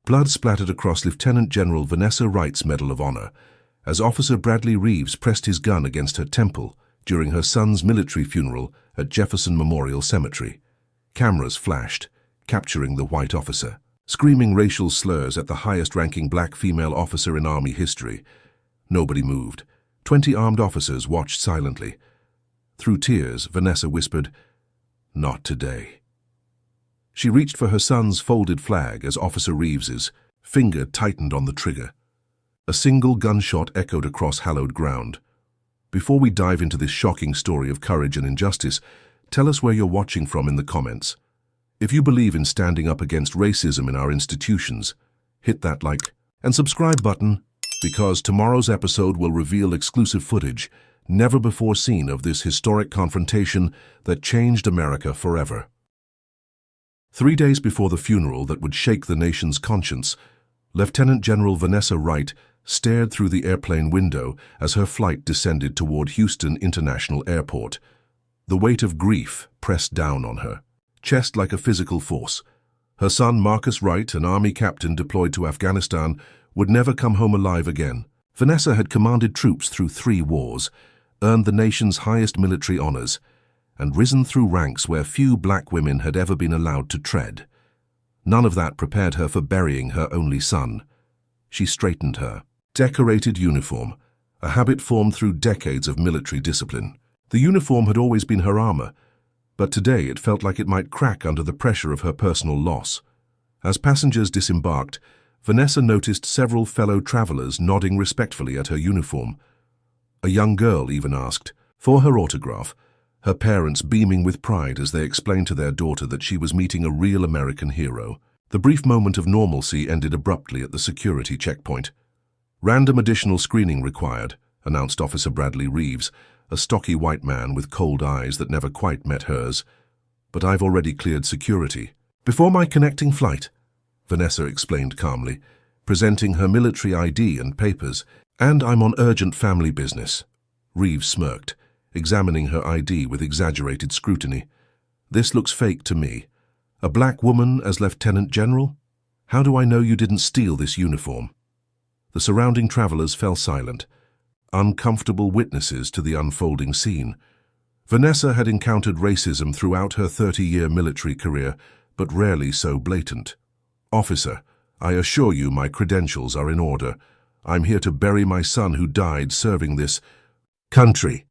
Blood splattered across Lieutenant General Vanessa Wright's Medal of Honor as Officer Bradley Reeves pressed his gun against her temple during her son's military funeral at Jefferson Memorial Cemetery. Cameras flashed, capturing the white officer, screaming racial slurs at the highest-ranking black female officer in Army history. Nobody moved. 20 armed officers watched silently. Through tears, Vanessa whispered, "Not today." She reached for her son's folded flag as Officer Reeves's finger tightened on the trigger. A single gunshot echoed across hallowed ground. Before we dive into this shocking story of courage and injustice, tell us where you're watching from in the comments. If you believe in standing up against racism in our institutions, hit that like and subscribe button, because tomorrow's episode will reveal exclusive footage never before seen of this historic confrontation that changed America forever. 3 days before the funeral that would shake the nation's conscience, Lieutenant General Vanessa Wright stared through the airplane window as her flight descended toward Houston International Airport. The weight of grief pressed down on her chest like a physical force. Her son, Marcus Wright, an Army captain deployed to Afghanistan, would never come home alive again. Vanessa had commanded troops through 3 wars, earned the nation's highest military honors, and risen through ranks where few black women had ever been allowed to tread. None of that prepared her for burying her only son. She straightened her decorated uniform, a habit formed through decades of military discipline. The uniform had always been her armor, but today it felt like it might crack under the pressure of her personal loss. As passengers disembarked, Vanessa noticed several fellow travelers nodding respectfully at her uniform. A young girl even asked for her autograph, her parents beaming with pride as they explained to their daughter that she was meeting a real American hero. The brief moment of normalcy ended abruptly at the security checkpoint. "Random additional screening required," announced Officer Bradley Reeves, a stocky white man with cold eyes that never quite met hers. "But I've already cleared security before my connecting flight," Vanessa explained calmly, presenting her military ID and papers. "And I'm on urgent family business." Reeves smirked, examining her ID with exaggerated scrutiny. "This looks fake to me. A black woman as Lieutenant General? How do I know you didn't steal this uniform?" The surrounding travelers fell silent, uncomfortable witnesses to the unfolding scene. Vanessa had encountered racism throughout her 30-year military career, but rarely so blatant. "Officer, I assure you my credentials are in order. I'm here to bury my son who died serving this country."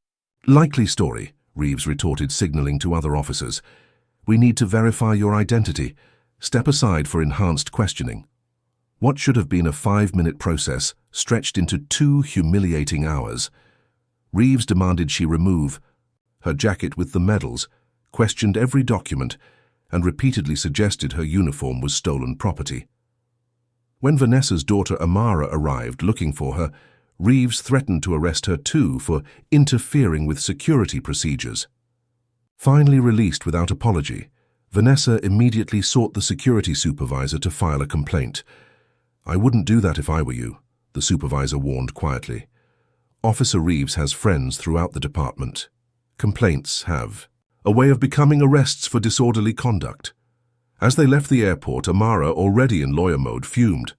"Likely story," Reeves retorted, signaling to other officers. "We need to verify your identity. Step aside for enhanced questioning." What should have been a 5-minute process stretched into 2 humiliating hours. Reeves demanded she remove her jacket with the medals, questioned every document, and repeatedly suggested her uniform was stolen property. When Vanessa's daughter Amara arrived looking for her, Reeves threatened to arrest her too for interfering with security procedures. Finally released without apology, Vanessa immediately sought the security supervisor to file a complaint. "I wouldn't do that if I were you," the supervisor warned quietly. "Officer Reeves has friends throughout the department. Complaints have a way of becoming arrests for disorderly conduct." As they left the airport, Amara, already in lawyer mode, fumed.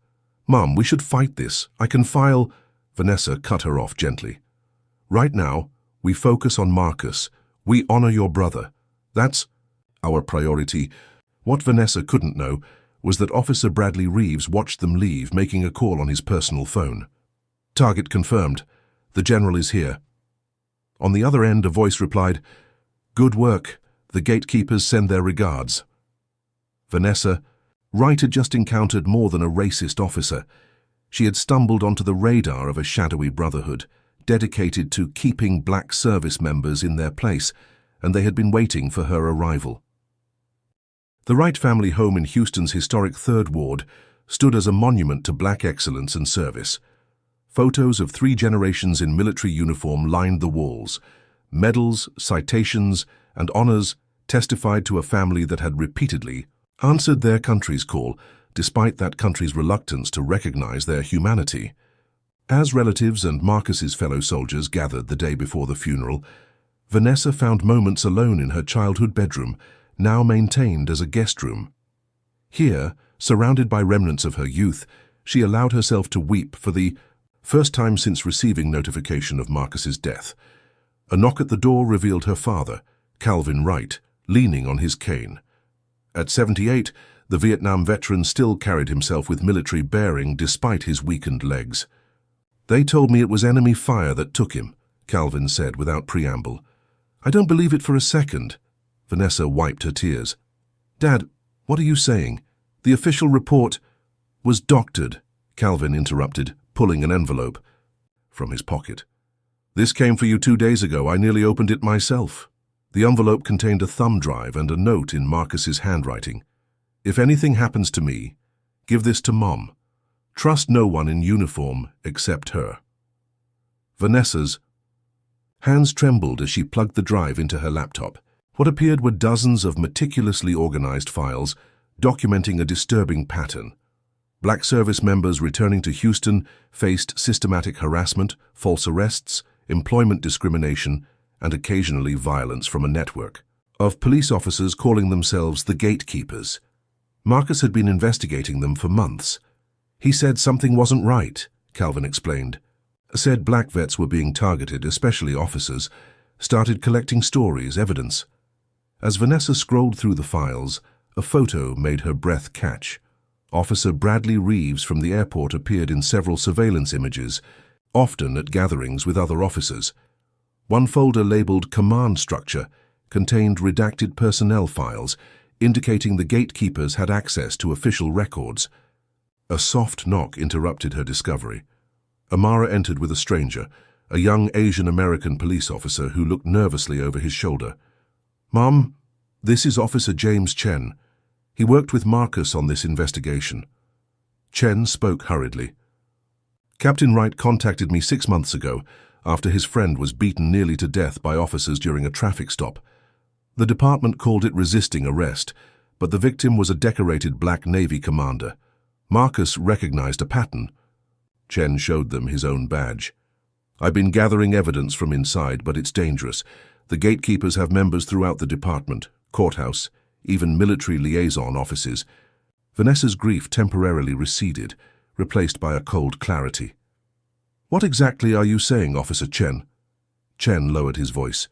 "Mom, we should fight this. I can file—" Vanessa cut her off gently. "Right now, we focus on Marcus. We honor your brother. That's our priority." What Vanessa couldn't know was that Officer Bradley Reeves watched them leave, making a call on his personal phone. "Target confirmed. The general is here." On the other end, a voice replied, "Good work. The gatekeepers send their regards." Vanessa Wright had just encountered more than a racist officer. She had stumbled onto the radar of a shadowy brotherhood, dedicated to keeping black service members in their place, and they had been waiting for her arrival. The Wright family home in Houston's historic 3rd Ward stood as a monument to black excellence and service. Photos of 3 generations in military uniform lined the walls. Medals, citations, and honors testified to a family that had repeatedly answered their country's call, despite that country's reluctance to recognize their humanity. As relatives and Marcus's fellow soldiers gathered the day before the funeral, Vanessa found moments alone in her childhood bedroom, now maintained as a guest room. Here, Surrounded by remnants of her youth, she allowed herself to weep for the first time since receiving notification of Marcus's death. A knock at the door revealed her father, Calvin Wright, leaning on his cane. At 78, the Vietnam veteran still carried himself with military bearing despite his weakened legs. "They told me it was enemy fire that took him," Calvin said without preamble. "I don't believe it for a second." Vanessa wiped her tears. "Dad, what are you saying? The official report was doctored," Calvin interrupted, pulling an envelope from his pocket. "This came for you 2 days ago. I nearly opened it myself." The envelope contained a thumb drive and a note in Marcus's handwriting. "If anything happens to me, give this to Mom. Trust no one in uniform except her." Vanessa's hands trembled as she plugged the drive into her laptop. What appeared were dozens of meticulously organized files documenting a disturbing pattern. Black service members returning to Houston faced systematic harassment, false arrests, employment discrimination, and occasionally violence from a network of police officers calling themselves the Gatekeepers. Marcus had been investigating them for months. "He said something wasn't right," Calvin explained. "Said black vets were being targeted, especially officers. Started collecting stories, evidence." As Vanessa scrolled through the files, a photo made her breath catch. Officer Bradley Reeves from the airport appeared in several surveillance images, often at gatherings with other officers. One folder labeled Command Structure contained redacted personnel files, indicating the Gatekeepers had access to official records. A soft knock interrupted her discovery. Amara entered with a stranger, a young Asian-American police officer who looked nervously over his shoulder. "Mom, this is Officer James Chen. He worked with Marcus on this investigation." Chen spoke hurriedly. "Captain Wright contacted me 6 months ago after his friend was beaten nearly to death by officers during a traffic stop. The department called it resisting arrest, but the victim was a decorated Black Navy commander. Marcus recognized a pattern." Chen showed them his own badge. "I've been gathering evidence from inside, but it's dangerous. The Gatekeepers have members throughout the department, courthouse, even military liaison offices." Vanessa's grief temporarily receded, replaced by a cold clarity. "What exactly are you saying, Officer Chen?" Chen lowered his voice.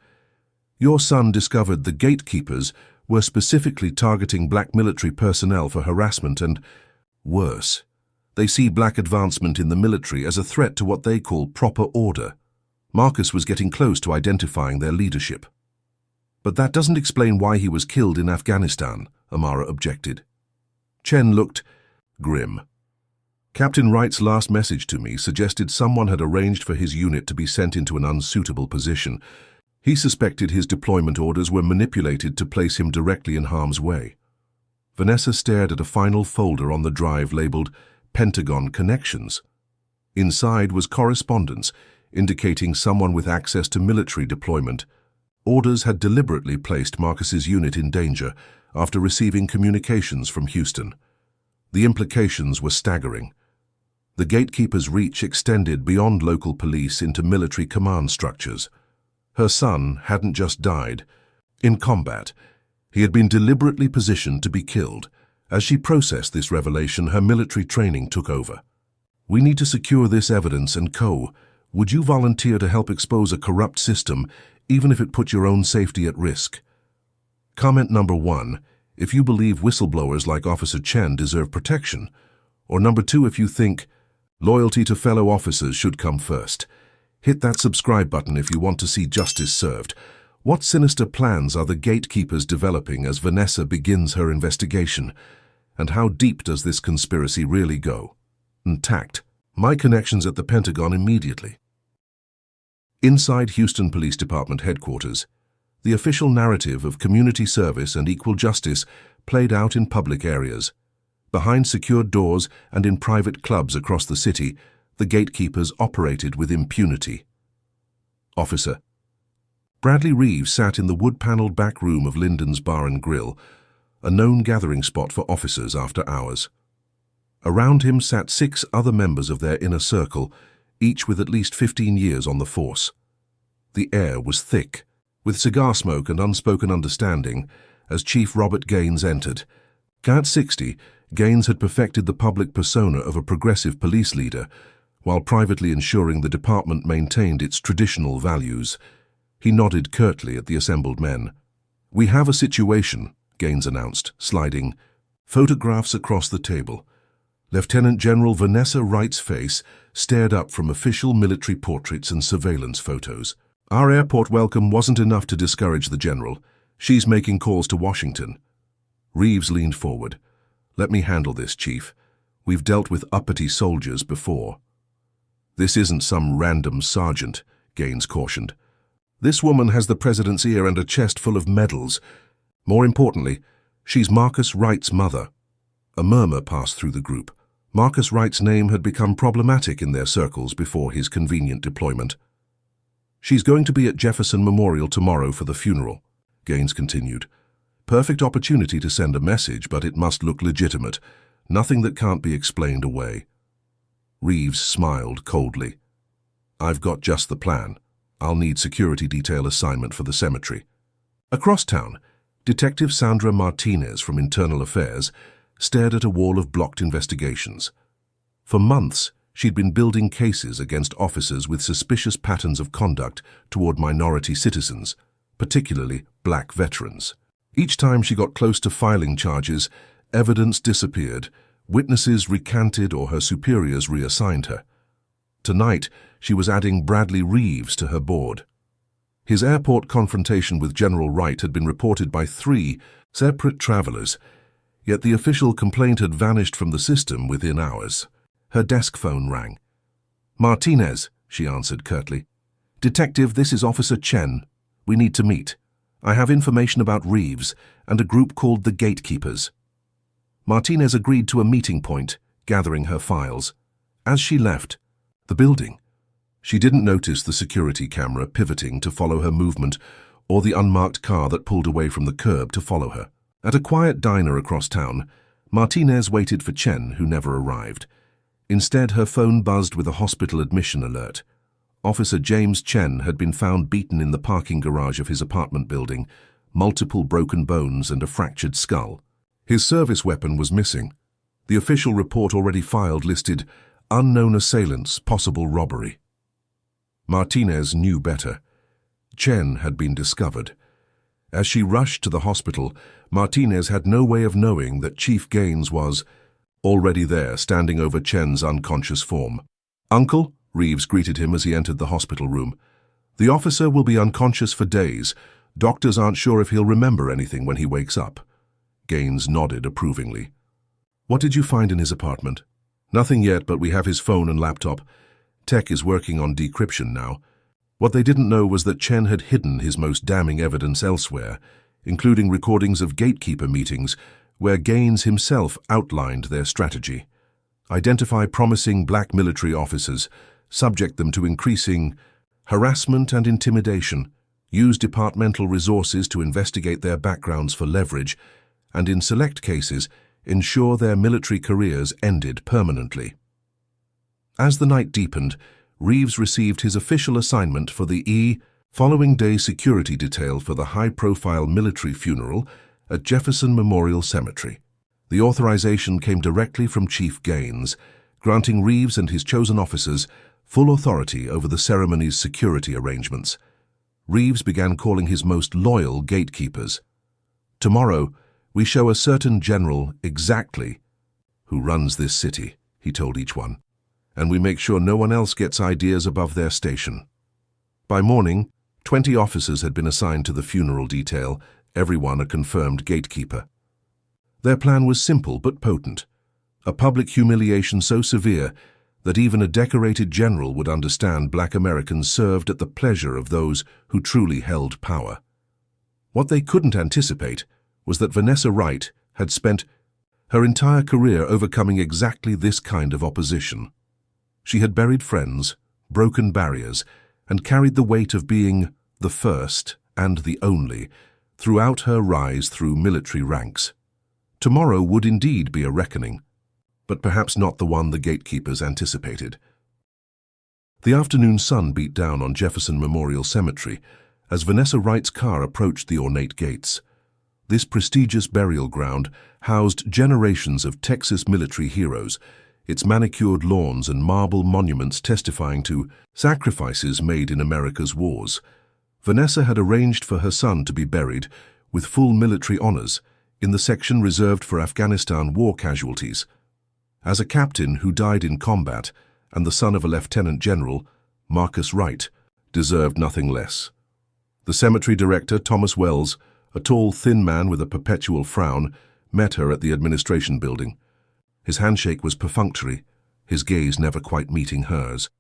"Your son discovered the Gatekeepers were specifically targeting black military personnel for harassment and, worse, they see black advancement in the military as a threat to what they call proper order. Marcus was getting close to identifying their leadership." "But that doesn't explain why he was killed in Afghanistan," Amara objected. Chen looked grim. "Captain Wright's last message to me suggested someone had arranged for his unit to be sent into an unsuitable position. He suspected his deployment orders were manipulated to place him directly in harm's way." Vanessa stared at a final folder on the drive labeled Pentagon Connections. Inside was correspondence indicating someone with access to military deployment. Orders had deliberately placed Marcus's unit in danger after receiving communications from Houston. The implications were staggering. The Gatekeepers' reach extended beyond local police into military command structures. Her son hadn't just died. In combat, he had been deliberately positioned to be killed. As she processed this revelation, her military training took over. "We need to secure this evidence and would you volunteer to help expose a corrupt system, even if it put your own safety at risk?" Comment number 1, if you believe whistleblowers like Officer Chen deserve protection. Or number 2, if you think loyalty to fellow officers should come first. Hit that subscribe button if you want to see justice served. What sinister plans are the Gatekeepers developing as Vanessa begins her investigation? And how deep does this conspiracy really go? Intact. My connections at the Pentagon immediately. Inside Houston Police Department headquarters, the official narrative of community service and equal justice played out in public areas. Behind secured doors and in private clubs across the city, the Gatekeepers operated with impunity. Officer Bradley Reeves sat in the wood-paneled back room of Lyndon's Bar and Grill, a known gathering spot for officers after hours. Around him sat 6 other members of their inner circle, each with at least 15 years on the force. The air was thick, with cigar smoke and unspoken understanding, as Chief Robert Gaines entered. At 60, Gaines had perfected the public persona of a progressive police leader, while privately ensuring the department maintained its traditional values. He nodded curtly at the assembled men. "We have a situation," Gaines announced, sliding photographs across the table. Lieutenant General Vanessa Wright's face stared up from official military portraits and surveillance photos. "Our airport welcome wasn't enough to discourage the general. She's making calls to Washington." Reeves leaned forward. "Let me handle this, Chief. We've dealt with uppity soldiers before." "This isn't some random sergeant," Gaines cautioned. "This woman has the president's ear and a chest full of medals. More importantly, she's Marcus Wright's mother." A murmur passed through the group. Marcus Wright's name had become problematic in their circles before his convenient deployment. "She's going to be at Jefferson Memorial tomorrow for the funeral," Gaines continued. "Perfect opportunity to send a message, but it must look legitimate. Nothing that can't be explained away." Reeves smiled coldly. "I've got just the plan. I'll need security detail assignment for the cemetery." Across town, Detective Sandra Martinez from Internal Affairs stared at a wall of blocked investigations. For months, she'd been building cases against officers with suspicious patterns of conduct toward minority citizens, particularly black veterans. Each time she got close to filing charges, evidence disappeared, witnesses recanted, or her superiors reassigned her. Tonight, she was adding Bradley Reeves to her board. His airport confrontation with General Wright had been reported by 3 separate travelers, yet the official complaint had vanished from the system within hours. Her desk phone rang. "Martinez," she answered curtly. "Detective, this is Officer Chen. We need to meet. I have information about Reeves and a group called the Gatekeepers." Martinez agreed to a meeting point, gathering her files. As she left the building, she didn't notice the security camera pivoting to follow her movement or the unmarked car that pulled away from the curb to follow her. At a quiet diner across town, Martinez waited for Chen, who never arrived. Instead, her phone buzzed with a hospital admission alert. Officer James Chen had been found beaten in the parking garage of his apartment building, multiple broken bones and a fractured skull. His service weapon was missing. The official report already filed listed unknown assailants, possible robbery. Martinez knew better. Chen had been discovered. As she rushed to the hospital, Martinez had no way of knowing that Chief Gaines was already there, standing over Chen's unconscious form. "Uncle," Reeves greeted him as he entered the hospital room. "The officer will be unconscious for days. Doctors aren't sure if he'll remember anything when he wakes up." Gaines nodded approvingly. "What did you find in his apartment?" "Nothing yet, but we have his phone and laptop. Tech is working on decryption now." What they didn't know was that Chen had hidden his most damning evidence elsewhere, including recordings of gatekeeper meetings where Gaines himself outlined their strategy. Identify promising black military officers, subject them to increasing harassment and intimidation, use departmental resources to investigate their backgrounds for leverage, and in select cases, ensure their military careers ended permanently. As the night deepened, Reeves received his official assignment for the following day security detail for the high-profile military funeral at Jefferson Memorial Cemetery. The authorization came directly from Chief Gaines, granting Reeves and his chosen officers full authority over the ceremony's security arrangements. Reeves began calling his most loyal gatekeepers. "Tomorrow, we show a certain general exactly who runs this city," he told each one, "and we make sure no one else gets ideas above their station." By morning, 20 officers had been assigned to the funeral detail, everyone a confirmed gatekeeper. Their plan was simple but potent, a public humiliation so severe that even a decorated general would understand black Americans served at the pleasure of those who truly held power. What they couldn't anticipate was that Vanessa Wright had spent her entire career overcoming exactly this kind of opposition. She had buried friends, broken barriers, and carried the weight of being the first and the only throughout her rise through military ranks. Tomorrow would indeed be a reckoning, but perhaps not the one the gatekeepers anticipated. The afternoon sun beat down on Jefferson Memorial Cemetery as Vanessa Wright's car approached the ornate gates. This prestigious burial ground housed generations of Texas military heroes, its manicured lawns and marble monuments testifying to sacrifices made in America's wars. Vanessa had arranged for her son to be buried with full military honors in the section reserved for Afghanistan war casualties. As a captain who died in combat and the son of a Lieutenant General, Marcus Wright deserved nothing less. The cemetery director, Thomas Wells, a tall, thin man with a perpetual frown, met her at the administration building. His handshake was perfunctory, his gaze never quite meeting hers.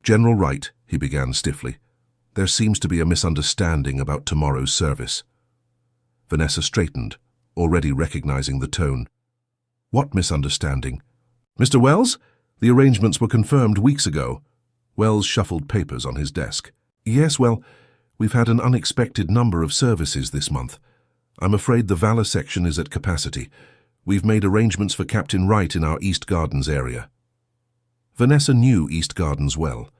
"General Wright," he began stiffly, "there seems to be a misunderstanding about tomorrow's service." Vanessa straightened, already recognizing the tone. "What misunderstanding?" "Mr. Wells, the arrangements were confirmed weeks ago." Wells shuffled papers on his desk. "Yes, well, we've had an unexpected number of services this month. I'm afraid the Valor section is at capacity. We've made arrangements for Captain Wright in our East Gardens area." Vanessa knew East Gardens well.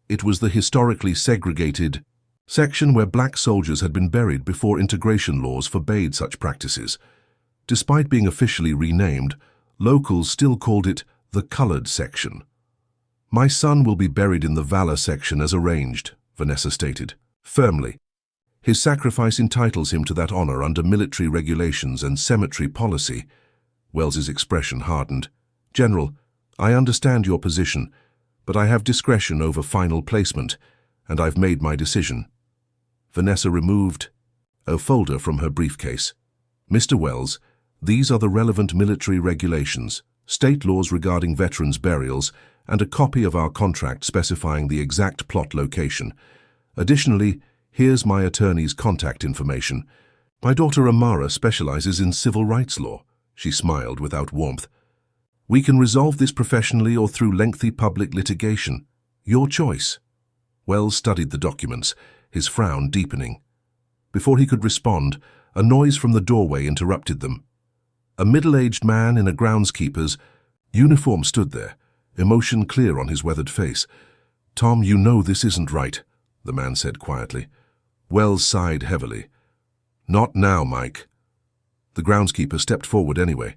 It was the historically segregated section where black soldiers had been buried before integration laws forbade such practices. Despite being officially renamed, locals still called it the colored section. "My son will be buried in the Valor section as arranged," Vanessa stated, firmly. "His sacrifice entitles him to that honor under military regulations and cemetery policy." Wells's expression hardened. "General, I understand your position, but I have discretion over final placement, and I've made my decision." Vanessa removed a folder from her briefcase. "Mr. Wells, these are the relevant military regulations, state laws regarding veterans' burials, and a copy of our contract specifying the exact plot location. Additionally, here's my attorney's contact information. My daughter Amara specializes in civil rights law." She smiled without warmth. "We can resolve this professionally or through lengthy public litigation. Your choice." Wells studied the documents, his frown deepening. Before he could respond, a noise from the doorway interrupted them. A middle-aged man in a groundskeeper's uniform stood there, emotion clear on his weathered face. "Tom, you know this isn't right," the man said quietly. Wells sighed heavily. "Not now, Mike." The groundskeeper stepped forward anyway.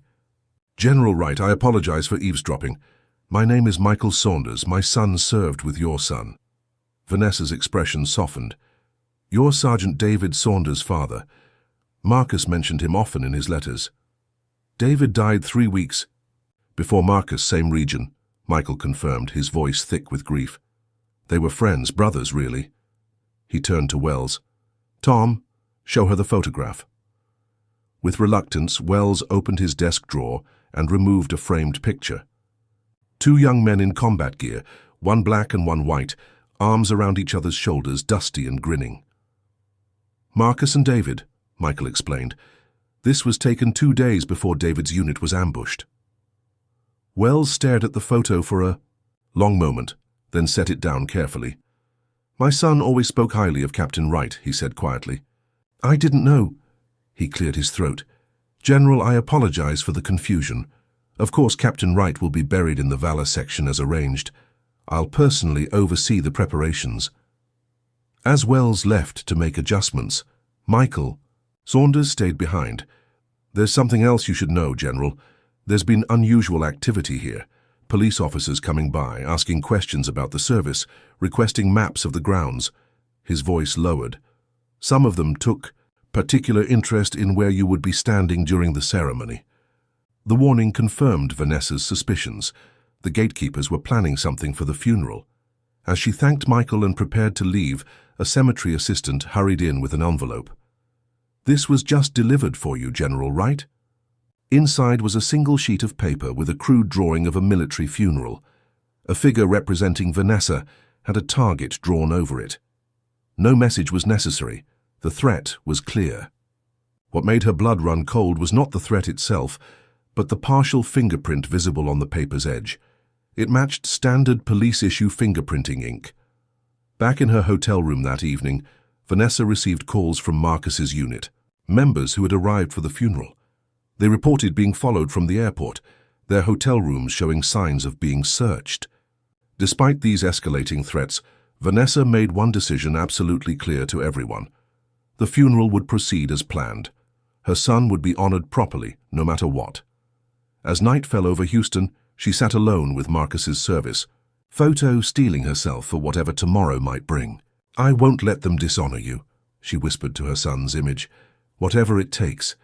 "General Wright, I apologize for eavesdropping. My name is Michael Saunders. My son served with your son." Vanessa's expression softened. "You're Sergeant David Saunders' father. Marcus mentioned him often in his letters." "David died 3 weeks before Marcus, same region," Michael confirmed, his voice thick with grief. "They were friends, brothers, really." He turned to Wells. "Tom, show her the photograph." With reluctance, Wells opened his desk drawer and removed a framed picture. 2 young men in combat gear, one black and one white, arms around each other's shoulders, dusty and grinning. "Marcus and David," Michael explained. "This was taken 2 days before David's unit was ambushed." Wells stared at the photo for a long moment, then set it down carefully. "My son always spoke highly of Captain Wright," he said quietly. "I didn't know." He cleared his throat. "General, I apologize for the confusion. Of course, Captain Wright will be buried in the Valor section as arranged. I'll personally oversee the preparations." As Wells left to make adjustments, Michael Saunders stayed behind. "There's something else you should know, General. There's been unusual activity here. Police officers coming by, asking questions about the service, requesting maps of the grounds." His voice lowered. "Some of them took particular interest in where you would be standing during the ceremony." The warning confirmed Vanessa's suspicions. The gatekeepers were planning something for the funeral. As she thanked Michael and prepared to leave, a cemetery assistant hurried in with an envelope. "This was just delivered for you, General Wright." Inside was a single sheet of paper with a crude drawing of a military funeral. A figure representing Vanessa had a target drawn over it. No message was necessary. The threat was clear. What made her blood run cold was not the threat itself, but the partial fingerprint visible on the paper's edge. It matched standard police-issue fingerprinting ink. Back in her hotel room that evening, Vanessa received calls from Marcus's unit, members who had arrived for the funeral. They reported being followed from the airport, their hotel rooms showing signs of being searched. Despite these escalating threats, Vanessa made one decision absolutely clear to everyone. The funeral would proceed as planned. Her son would be honored properly, no matter what. As night fell over Houston, she sat alone with Marcus's service, photo steeling herself for whatever tomorrow might bring. "I won't let them dishonor you," she whispered to her son's image, "whatever it takes.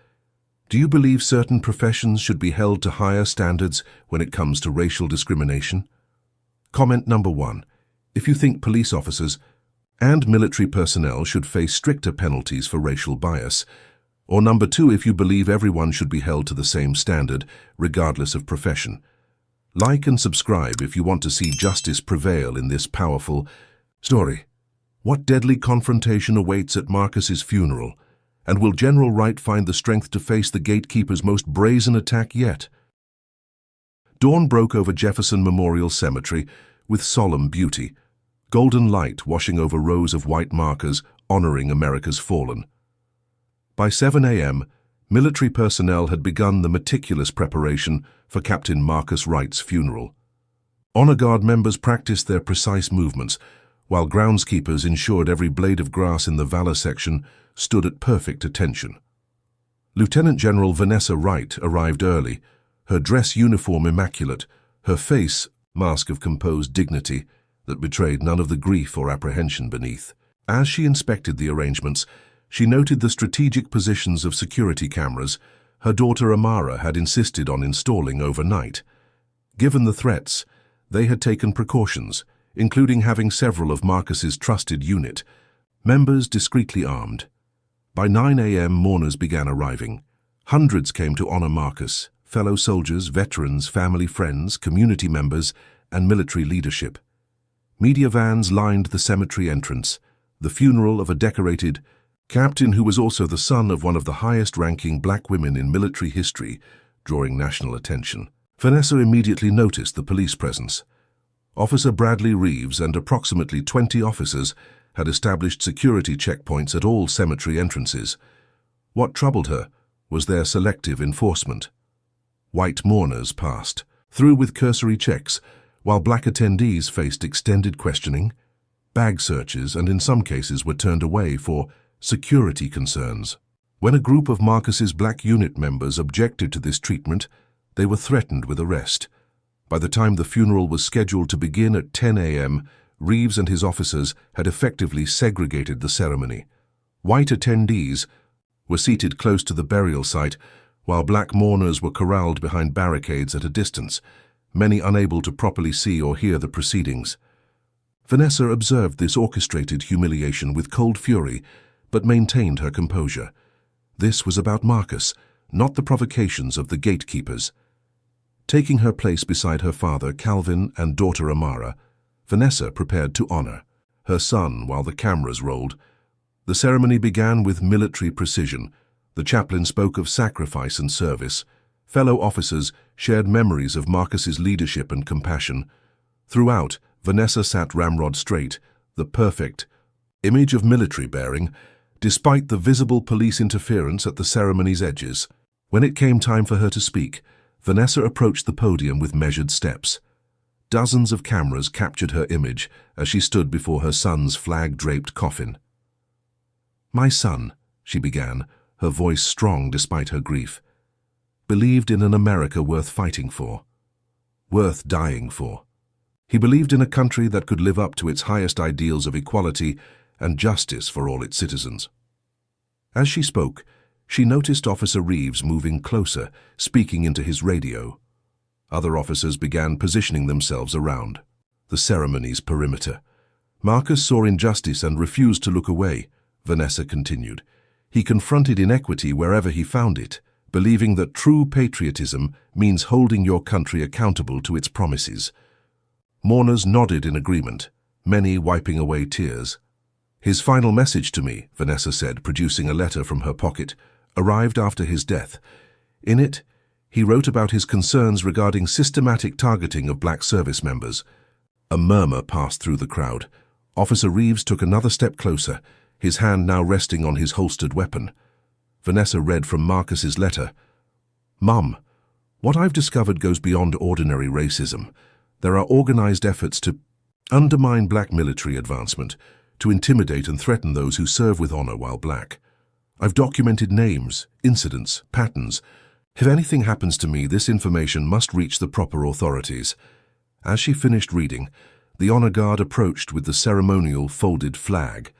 Do you believe certain professions should be held to higher standards when it comes to racial discrimination?" Comment number 1. If you think police officers and military personnel should face stricter penalties for racial bias. Or number 2, if you believe everyone should be held to the same standard, regardless of profession. Like and subscribe if you want to see justice prevail in this powerful story. What deadly confrontation awaits at Marcus's funeral? And will General Wright find the strength to face the Gatekeepers' most brazen attack yet? Dawn broke over Jefferson Memorial Cemetery with solemn beauty, golden light washing over rows of white markers honoring America's fallen. By 7 a.m., military personnel had begun the meticulous preparation for Captain Marcus Wright's funeral. Honor Guard members practiced their precise movements, while groundskeepers ensured every blade of grass in the Valor section stood at perfect attention. Lieutenant General Vanessa Wright arrived early, her dress uniform immaculate, her face mask of composed dignity that betrayed none of the grief or apprehension beneath. As she inspected the arrangements, she noted the strategic positions of security cameras her daughter Amara had insisted on installing overnight. Given the threats, they had taken precautions, including having several of Marcus's trusted unit members discreetly armed. By 9 a.m., mourners began arriving. Hundreds came to honor Marcus, fellow soldiers, veterans, family friends, community members, and military leadership. Media vans lined the cemetery entrance, the funeral of a decorated captain who was also the son of one of the highest-ranking black women in military history, drawing national attention. Vanessa immediately noticed the police presence. Officer Bradley Reeves and approximately 20 officers had established security checkpoints at all cemetery entrances. What troubled her was their selective enforcement. White mourners passed through with cursory checks, while black attendees faced extended questioning, bag searches, and in some cases were turned away for security concerns. When a group of Marcus's black unit members objected to this treatment, they were threatened with arrest. By the time the funeral was scheduled to begin at 10 a.m., Reeves and his officers had effectively segregated the ceremony. White attendees were seated close to the burial site, while black mourners were corralled behind barricades at a distance, many unable to properly see or hear the proceedings. Vanessa observed this orchestrated humiliation with cold fury, but maintained her composure. This was about Marcus, not the provocations of the Gatekeepers. Taking her place beside her father, Calvin, and daughter Amara, Vanessa prepared to honor her son while the cameras rolled. The ceremony began with military precision. The chaplain spoke of sacrifice and service. Fellow officers shared memories of Marcus's leadership and compassion. Throughout, Vanessa sat ramrod straight, the perfect image of military bearing, despite the visible police interference at the ceremony's edges. When it came time for her to speak, Vanessa approached the podium with measured steps. Dozens of cameras captured her image as she stood before her son's flag-draped coffin. "My son," she began, her voice strong despite her grief, "believed in an America worth fighting for, worth dying for. He believed in a country that could live up to its highest ideals of equality and justice for all its citizens." As she spoke, she noticed Officer Reeves moving closer, speaking into his radio. Other officers began positioning themselves around the ceremony's perimeter. "Marcus saw injustice and refused to look away," Vanessa continued. "He confronted inequity wherever he found it, believing that true patriotism means holding your country accountable to its promises." Mourners nodded in agreement, many wiping away tears. "His final message to me," Vanessa said, producing a letter from her pocket, "arrived after his death. In it, he wrote about his concerns regarding systematic targeting of black service members." A murmur passed through the crowd. Officer Reeves took another step closer, his hand now resting on his holstered weapon. Vanessa read from Marcus's letter. "Mum, what I've discovered goes beyond ordinary racism. There are organized efforts to undermine black military advancement, to intimidate and threaten those who serve with honor while black. I've documented names, incidents, patterns. If anything happens to me, this information must reach the proper authorities." As she finished reading, the honor guard approached with the ceremonial folded flag.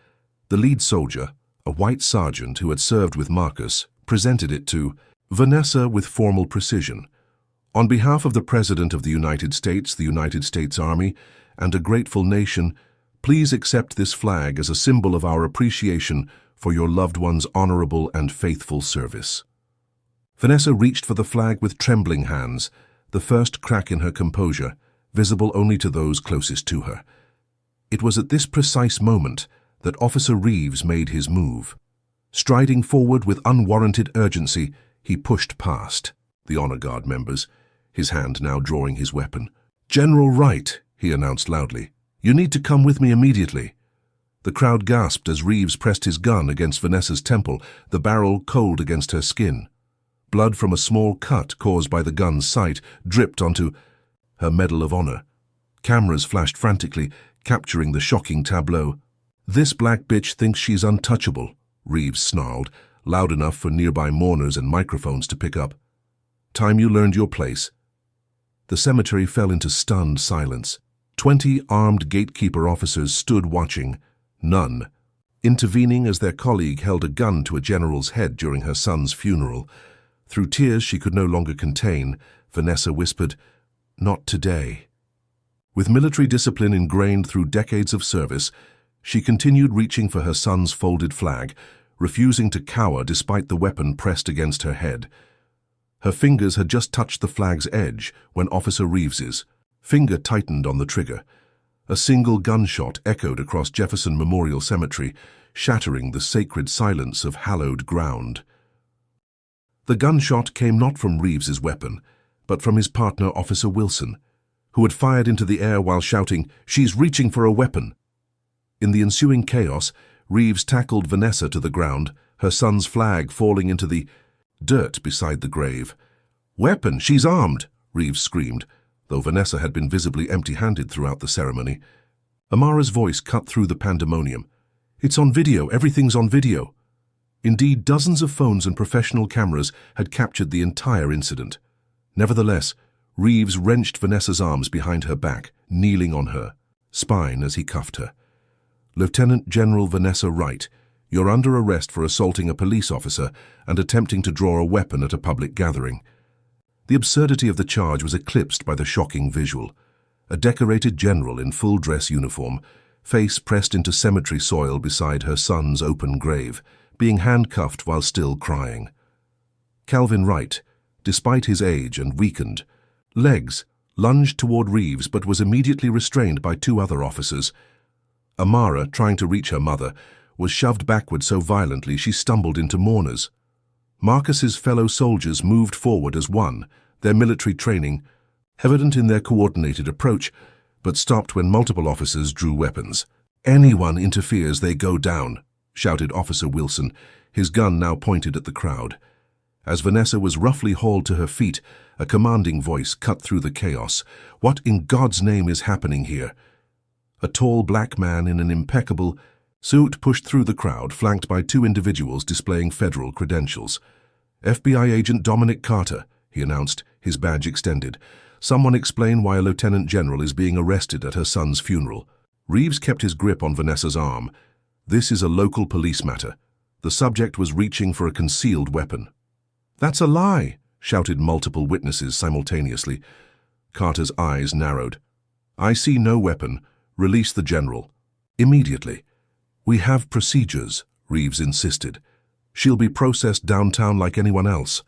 The lead soldier, a white sergeant who had served with Marcus, presented it to Vanessa with formal precision. "On behalf of the President of the United States Army, and a grateful nation, please accept this flag as a symbol of our appreciation for your loved one's honorable and faithful service." Vanessa reached for the flag with trembling hands, the first crack in her composure, visible only to those closest to her. It was at this precise moment that Officer Reeves made his move. Striding forward with unwarranted urgency, he pushed past the honor guard members, his hand now drawing his weapon. "General Wright," he announced loudly, "you need to come with me immediately." The crowd gasped as Reeves pressed his gun against Vanessa's temple, the barrel cold against her skin. Blood from a small cut caused by the gun's sight dripped onto her Medal of Honor. Cameras flashed frantically, capturing the shocking tableau. "This black bitch thinks she's untouchable," Reeves snarled, loud enough for nearby mourners and microphones to pick up. "Time you learned your place." The cemetery fell into stunned silence. 20 armed gatekeeper officers stood watching, none intervening as their colleague held a gun to a general's head during her son's funeral. Through tears she could no longer contain, Vanessa whispered, "Not today." With military discipline ingrained through decades of service, she continued reaching for her son's folded flag, refusing to cower despite the weapon pressed against her head. Her fingers had just touched the flag's edge when Officer Reeves's finger tightened on the trigger. A single gunshot echoed across Jefferson Memorial Cemetery, shattering the sacred silence of hallowed ground. The gunshot came not from Reeves's weapon, but from his partner, Officer Wilson, who had fired into the air while shouting, "She's reaching for a weapon." In the ensuing chaos, Reeves tackled Vanessa to the ground, her son's flag falling into the dirt beside the grave. "Weapon! She's armed!" Reeves screamed, though Vanessa had been visibly empty-handed throughout the ceremony. Amara's voice cut through the pandemonium. "It's on video, everything's on video." Indeed, dozens of phones and professional cameras had captured the entire incident. Nevertheless, Reeves wrenched Vanessa's arms behind her back, kneeling on her spine as he cuffed her. "Lieutenant General Vanessa Wright, you're under arrest for assaulting a police officer and attempting to draw a weapon at a public gathering." The absurdity of the charge was eclipsed by the shocking visual. A decorated general in full dress uniform, face pressed into cemetery soil beside her son's open grave, being handcuffed while still crying. Calvin Wright, despite his age and weakened legs, lunged toward Reeves but was immediately restrained by 2 other officers. Amara, trying to reach her mother, was shoved backward so violently she stumbled into mourners. Marcus's fellow soldiers moved forward as one, their military training evident in their coordinated approach, but stopped when multiple officers drew weapons. "Anyone interferes, they go down," shouted Officer Wilson, his gun now pointed at the crowd. As Vanessa was roughly hauled to her feet, a commanding voice cut through the chaos. "What in God's name is happening here?" A tall black man in an impeccable suit pushed through the crowd, flanked by 2 individuals displaying federal credentials. "FBI Agent Dominic Carter," he announced, his badge extended. "Someone explain why a lieutenant general is being arrested at her son's funeral." Reeves kept his grip on Vanessa's arm. "This is a local police matter." The subject was reaching for a concealed weapon. "That's a lie!" shouted multiple witnesses simultaneously. Carter's eyes narrowed. "I see no weapon. Release the general. Immediately." "We have procedures," Reeves insisted. "She'll be processed downtown like anyone else."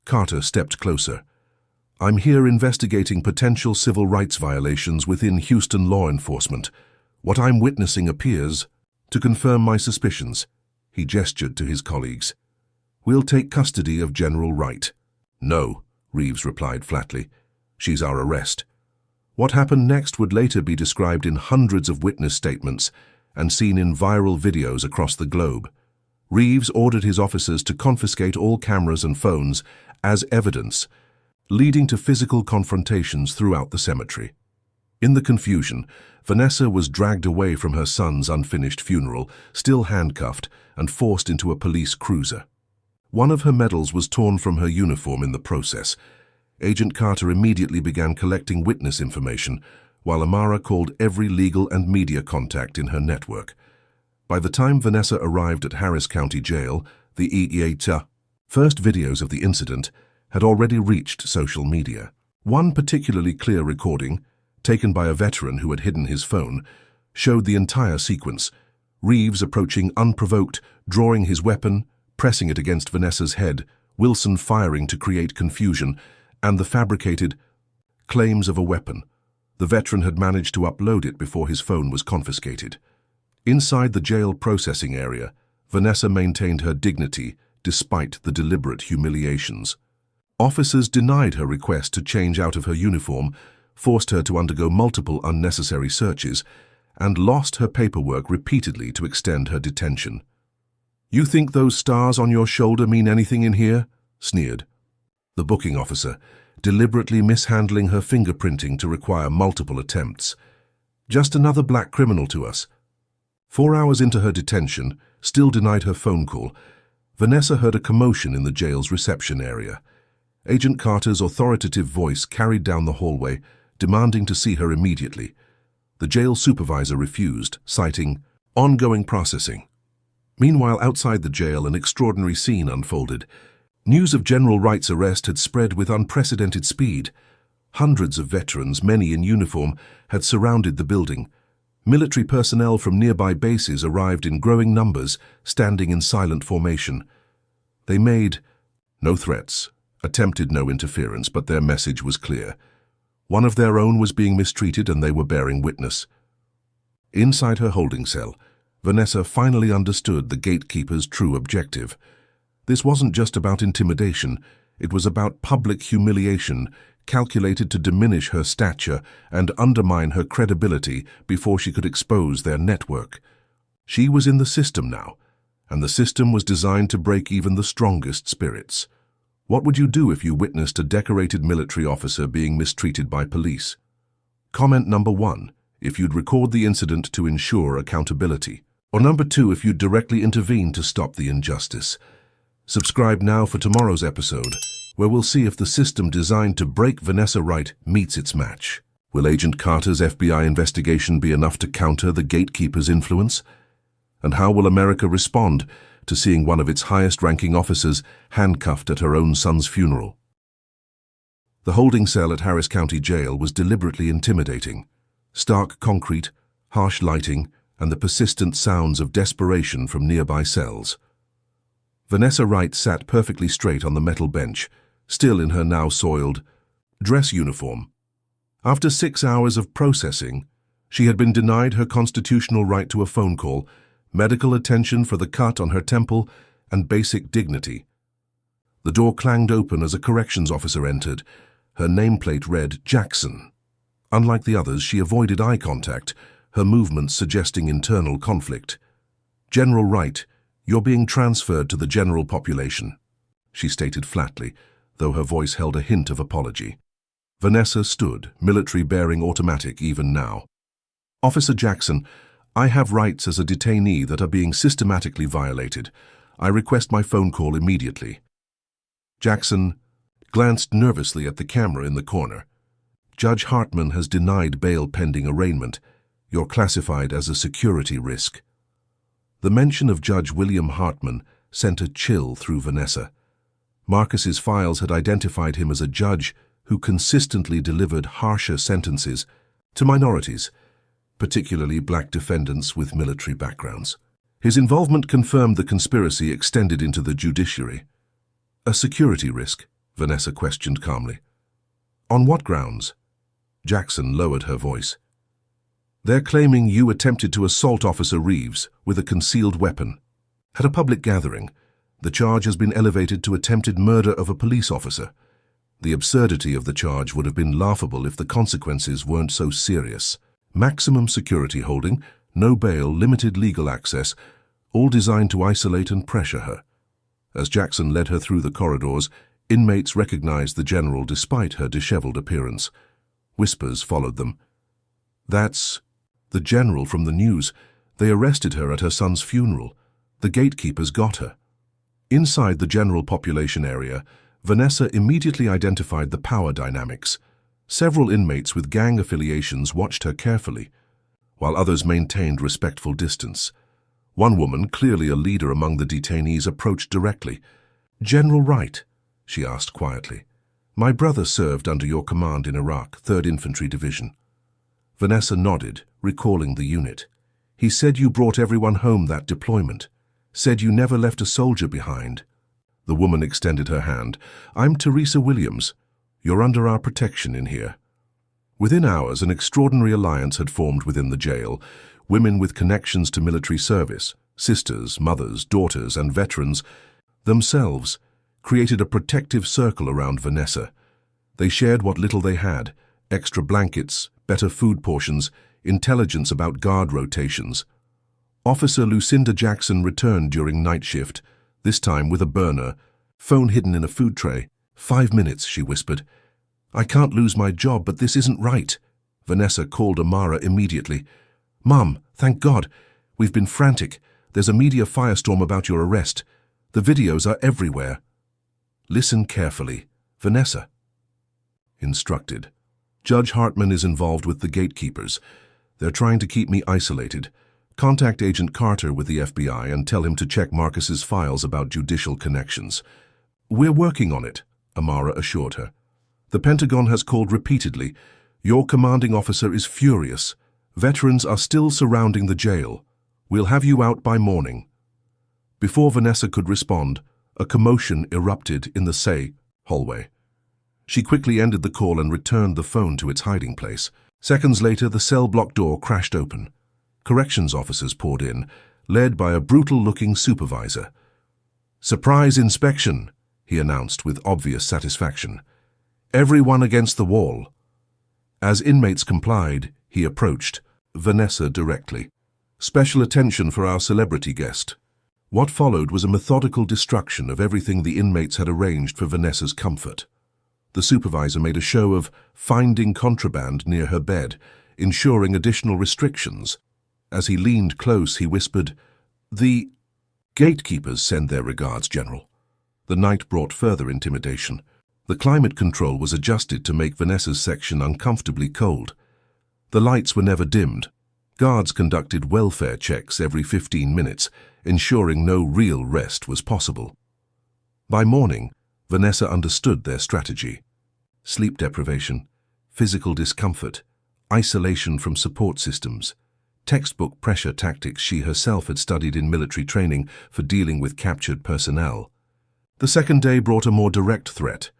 Carter stepped closer. "I'm here investigating potential civil rights violations within Houston law enforcement. What I'm witnessing appears to confirm my suspicions." He gestured to his colleagues. "We'll take custody of General Wright." "No," Reeves replied flatly. "She's our arrest." What happened next would later be described in hundreds of witness statements and seen in viral videos across the globe. Reeves ordered his officers to confiscate all cameras and phones as evidence, leading to physical confrontations throughout the cemetery. In the confusion, Vanessa was dragged away from her son's unfinished funeral, still handcuffed, and forced into a police cruiser. One of her medals was torn from her uniform in the process. Agent Carter immediately began collecting witness information, while Amara called every legal and media contact in her network. By the time Vanessa arrived at Harris County Jail, the EEATA first videos of the incident had already reached social media. One particularly clear recording, taken by a veteran who had hidden his phone, showed the entire sequence: Reeves approaching unprovoked, drawing his weapon, pressing it against Vanessa's head, Wilson firing to create confusion, and the fabricated claims of a weapon. The veteran had managed to upload it before his phone was confiscated. Inside the jail processing area, Vanessa maintained her dignity despite the deliberate humiliations. Officers denied her request to change out of her uniform, forced her to undergo multiple unnecessary searches, and lost her paperwork repeatedly to extend her detention. "You think those stars on your shoulder mean anything in here?" sneered the booking officer, deliberately mishandling her fingerprinting to require multiple attempts. "Just another black criminal to us." 4 hours into her detention, still denied her phone call, Vanessa heard a commotion in the jail's reception area. Agent Carter's authoritative voice carried down the hallway, demanding to see her immediately. The jail supervisor refused, citing ongoing processing. Meanwhile, outside the jail, an extraordinary scene unfolded. News of General Wright's arrest had spread with unprecedented speed. Hundreds of veterans, many in uniform, had surrounded the building. Military personnel from nearby bases arrived in growing numbers, standing in silent formation. They made no threats, attempted no interference, but their message was clear. One of their own was being mistreated, and they were bearing witness. Inside her holding cell, Vanessa finally understood the gatekeepers' true objective. This wasn't just about intimidation, it was about public humiliation, calculated to diminish her stature and undermine her credibility before she could expose their network. She was in the system now, and the system was designed to break even the strongest spirits. What would you do if you witnessed a decorated military officer being mistreated by police? Comment number 1, if you'd record the incident to ensure accountability. Or number 2, if you'd directly intervene to stop the injustice. Subscribe now for tomorrow's episode, where we'll see if the system designed to break Vanessa Wright meets its match. Will Agent Carter's FBI investigation be enough to counter the gatekeepers' influence? And how will America respond to seeing one of its highest-ranking officers handcuffed at her own son's funeral? The holding cell at Harris County Jail was deliberately intimidating. Stark concrete, harsh lighting, and the persistent sounds of desperation from nearby cells. Vanessa Wright sat perfectly straight on the metal bench, still in her now soiled dress uniform. After 6 hours of processing, she had been denied her constitutional right to a phone call, medical attention for the cut on her temple, and basic dignity. The door clanged open as a corrections officer entered. Her nameplate read Jackson. Unlike the others, she avoided eye contact, her movements suggesting internal conflict. "General Wright, you're being transferred to the general population," she stated flatly, though her voice held a hint of apology. Vanessa stood, military-bearing automatic even now. "Officer Jackson, I have rights as a detainee that are being systematically violated. I request my phone call immediately." Jackson glanced nervously at the camera in the corner. "Judge Hartman has denied bail pending arraignment. You're classified as a security risk." The mention of Judge William Hartman sent a chill through Vanessa. Marcus's files had identified him as a judge who consistently delivered harsher sentences to minorities, particularly black defendants with military backgrounds. His involvement confirmed the conspiracy extended into the judiciary. "A security risk?" Vanessa questioned calmly. "On what grounds?" Jackson lowered her voice. "They're claiming you attempted to assault Officer Reeves with a concealed weapon. At a public gathering, the charge has been elevated to attempted murder of a police officer. The absurdity of the charge would have been laughable if the consequences weren't so serious. Maximum security holding, no bail, limited legal access, all designed to isolate and pressure her." As Jackson led her through the corridors, inmates recognized the general despite her disheveled appearance. Whispers followed them. That's the general from the news. They arrested her at her son's funeral. The gatekeepers got her. Inside the general population area, Vanessa immediately identified the power dynamics. Several inmates with gang affiliations watched her carefully, while others maintained respectful distance. One woman, clearly a leader among the detainees, approached directly. "General Wright," she asked quietly, "my brother served under your command in Iraq, 3rd Infantry Division." Vanessa nodded, recalling the unit. "He said you brought everyone home that deployment. Said you never left a soldier behind." The woman extended her hand. "I'm Teresa Williams. You're under our protection in here." Within hours, an extraordinary alliance had formed within the jail. Women with connections to military service, sisters, mothers, daughters, and veterans themselves created a protective circle around Vanessa. They shared what little they had: extra blankets, better food portions, intelligence about guard rotations. Officer Lucinda Jackson returned during night shift, this time with a burner, phone hidden in a food tray. "5 minutes," she whispered. "I can't lose my job, but this isn't right." Vanessa called Amara immediately. "Mom, thank God. We've been frantic. There's a media firestorm about your arrest. The videos are everywhere." "Listen carefully." Vanessa instructed. "Judge Hartman is involved with the gatekeepers. They're trying to keep me isolated. Contact Agent Carter with the FBI and tell him to check Marcus's files about judicial connections." "We're working on it," Amara assured her. "The Pentagon has called repeatedly. Your commanding officer is furious. Veterans are still surrounding the jail. We'll have you out by morning." Before Vanessa could respond, a commotion erupted in the SAE hallway. She quickly ended the call and returned the phone to its hiding place. Seconds later, the cell block door crashed open. Corrections officers poured in, led by a brutal-looking supervisor. "Surprise inspection," he announced with obvious satisfaction. "Everyone against the wall." As inmates complied, he approached Vanessa directly. "Special attention for our celebrity guest." What followed was a methodical destruction of everything the inmates had arranged for Vanessa's comfort. The supervisor made a show of finding contraband near her bed, ensuring additional restrictions. As he leaned close, he whispered, "The gatekeepers send their regards, General." The night brought further intimidation. The climate control was adjusted to make Vanessa's section uncomfortably cold. The lights were never dimmed. Guards conducted welfare checks every 15 minutes, ensuring no real rest was possible. By morning, Vanessa understood their strategy. Sleep deprivation, physical discomfort, isolation from support systems, textbook pressure tactics she herself had studied in military training for dealing with captured personnel. The second day brought a more direct threat.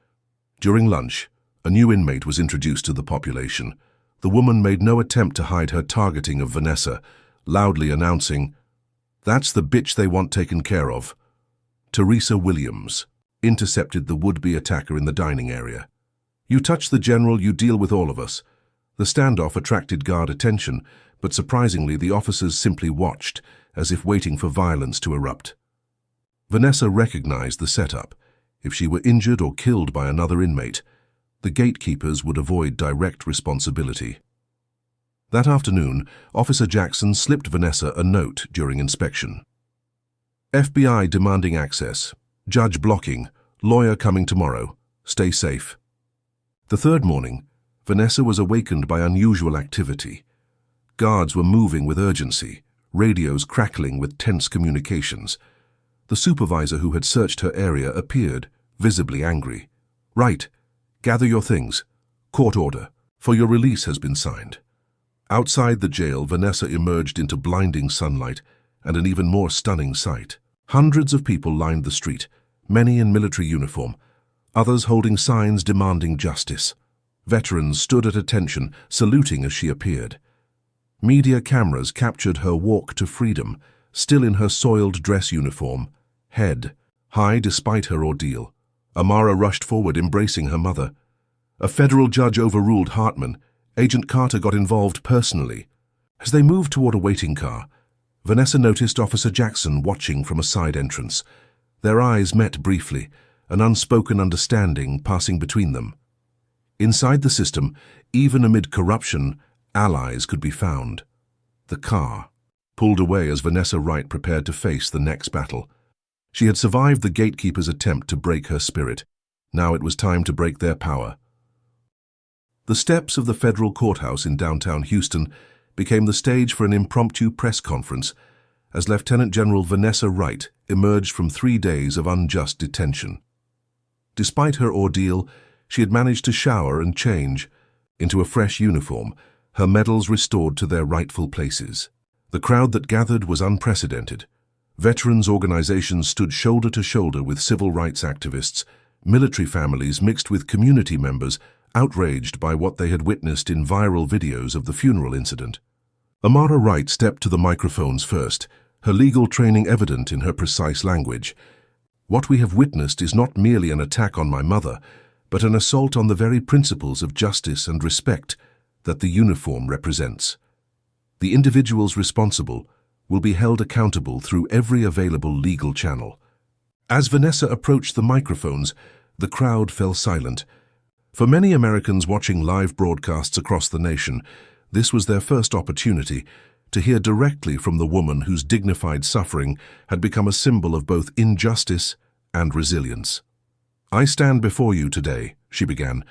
During lunch, a new inmate was introduced to the population. The woman made no attempt to hide her targeting of Vanessa, loudly announcing, "That's the bitch they want taken care of." Teresa Williams intercepted the would-be attacker in the dining area. "You touch the general, you deal with all of us." The standoff attracted guard attention, but surprisingly the officers simply watched, as if waiting for violence to erupt. Vanessa recognized the setup. If she were injured or killed by another inmate, the gatekeepers would avoid direct responsibility. That afternoon, Officer Jackson slipped Vanessa a note during inspection. "FBI demanding access. Judge blocking. Lawyer coming tomorrow. Stay safe." The third morning, Vanessa was awakened by unusual activity. Guards were moving with urgency, radios crackling with tense communications. The supervisor who had searched her area appeared, visibly angry. "Right. Gather your things. Court order. For your release has been signed." Outside the jail, Vanessa emerged into blinding sunlight and an even more stunning sight. Hundreds of people lined the street, many in military uniform, others holding signs demanding justice. Veterans stood at attention, saluting as she appeared. Media cameras captured her walk to freedom, still in her soiled dress uniform, head high despite her ordeal. Amara rushed forward, embracing her mother. A federal judge overruled Hartman. Agent Carter got involved personally. As they moved toward a waiting car, Vanessa noticed Officer Jackson watching from a side entrance. Their eyes met briefly, an unspoken understanding passing between them. Inside the system, even amid corruption, Allies could be found. The car pulled away as Vanessa Wright prepared to face the next battle. She had survived the Gatekeepers' attempt to break her spirit. Now it was time to break their power. The steps of the federal courthouse in downtown Houston became the stage for an impromptu press conference as Lieutenant General Vanessa Wright emerged from 3 days of unjust detention. Despite her ordeal, she had managed to shower and change into a fresh uniform, her medals restored to their rightful places. The crowd that gathered was unprecedented. Veterans organizations stood shoulder to shoulder with civil rights activists, military families mixed with community members, outraged by what they had witnessed in viral videos of the funeral incident. Amara Wright stepped to the microphones first, her legal training evident in her precise language. What we have witnessed is not merely an attack on my mother, but an assault on the very principles of justice and respect that the uniform represents. The individuals responsible will be held accountable through every available legal channel. As Vanessa approached the microphones, the crowd fell silent. For many Americans watching live broadcasts across the nation, this was their first opportunity to hear directly from the woman whose dignified suffering had become a symbol of both injustice and resilience. "I stand before you today," she began,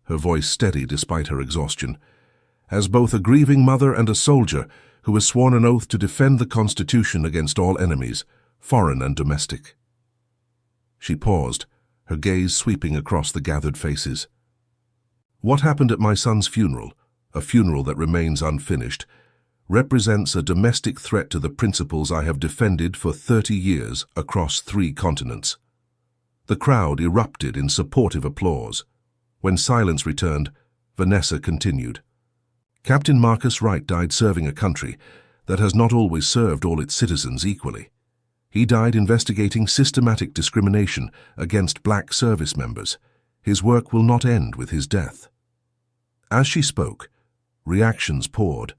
her voice steady despite her exhaustion, "as both a grieving mother and a soldier who has sworn an oath to defend the Constitution against all enemies, foreign and domestic." She paused, her gaze sweeping across the gathered faces. "What happened at my son's funeral, a funeral that remains unfinished, represents a domestic threat to the principles I have defended for 30 years across 3 continents." The crowd erupted in supportive applause. When silence returned, Vanessa continued. "Captain Marcus Wright died serving a country that has not always served all its citizens equally. He died investigating systematic discrimination against black service members. His work will not end with his death." As she spoke, reactions poured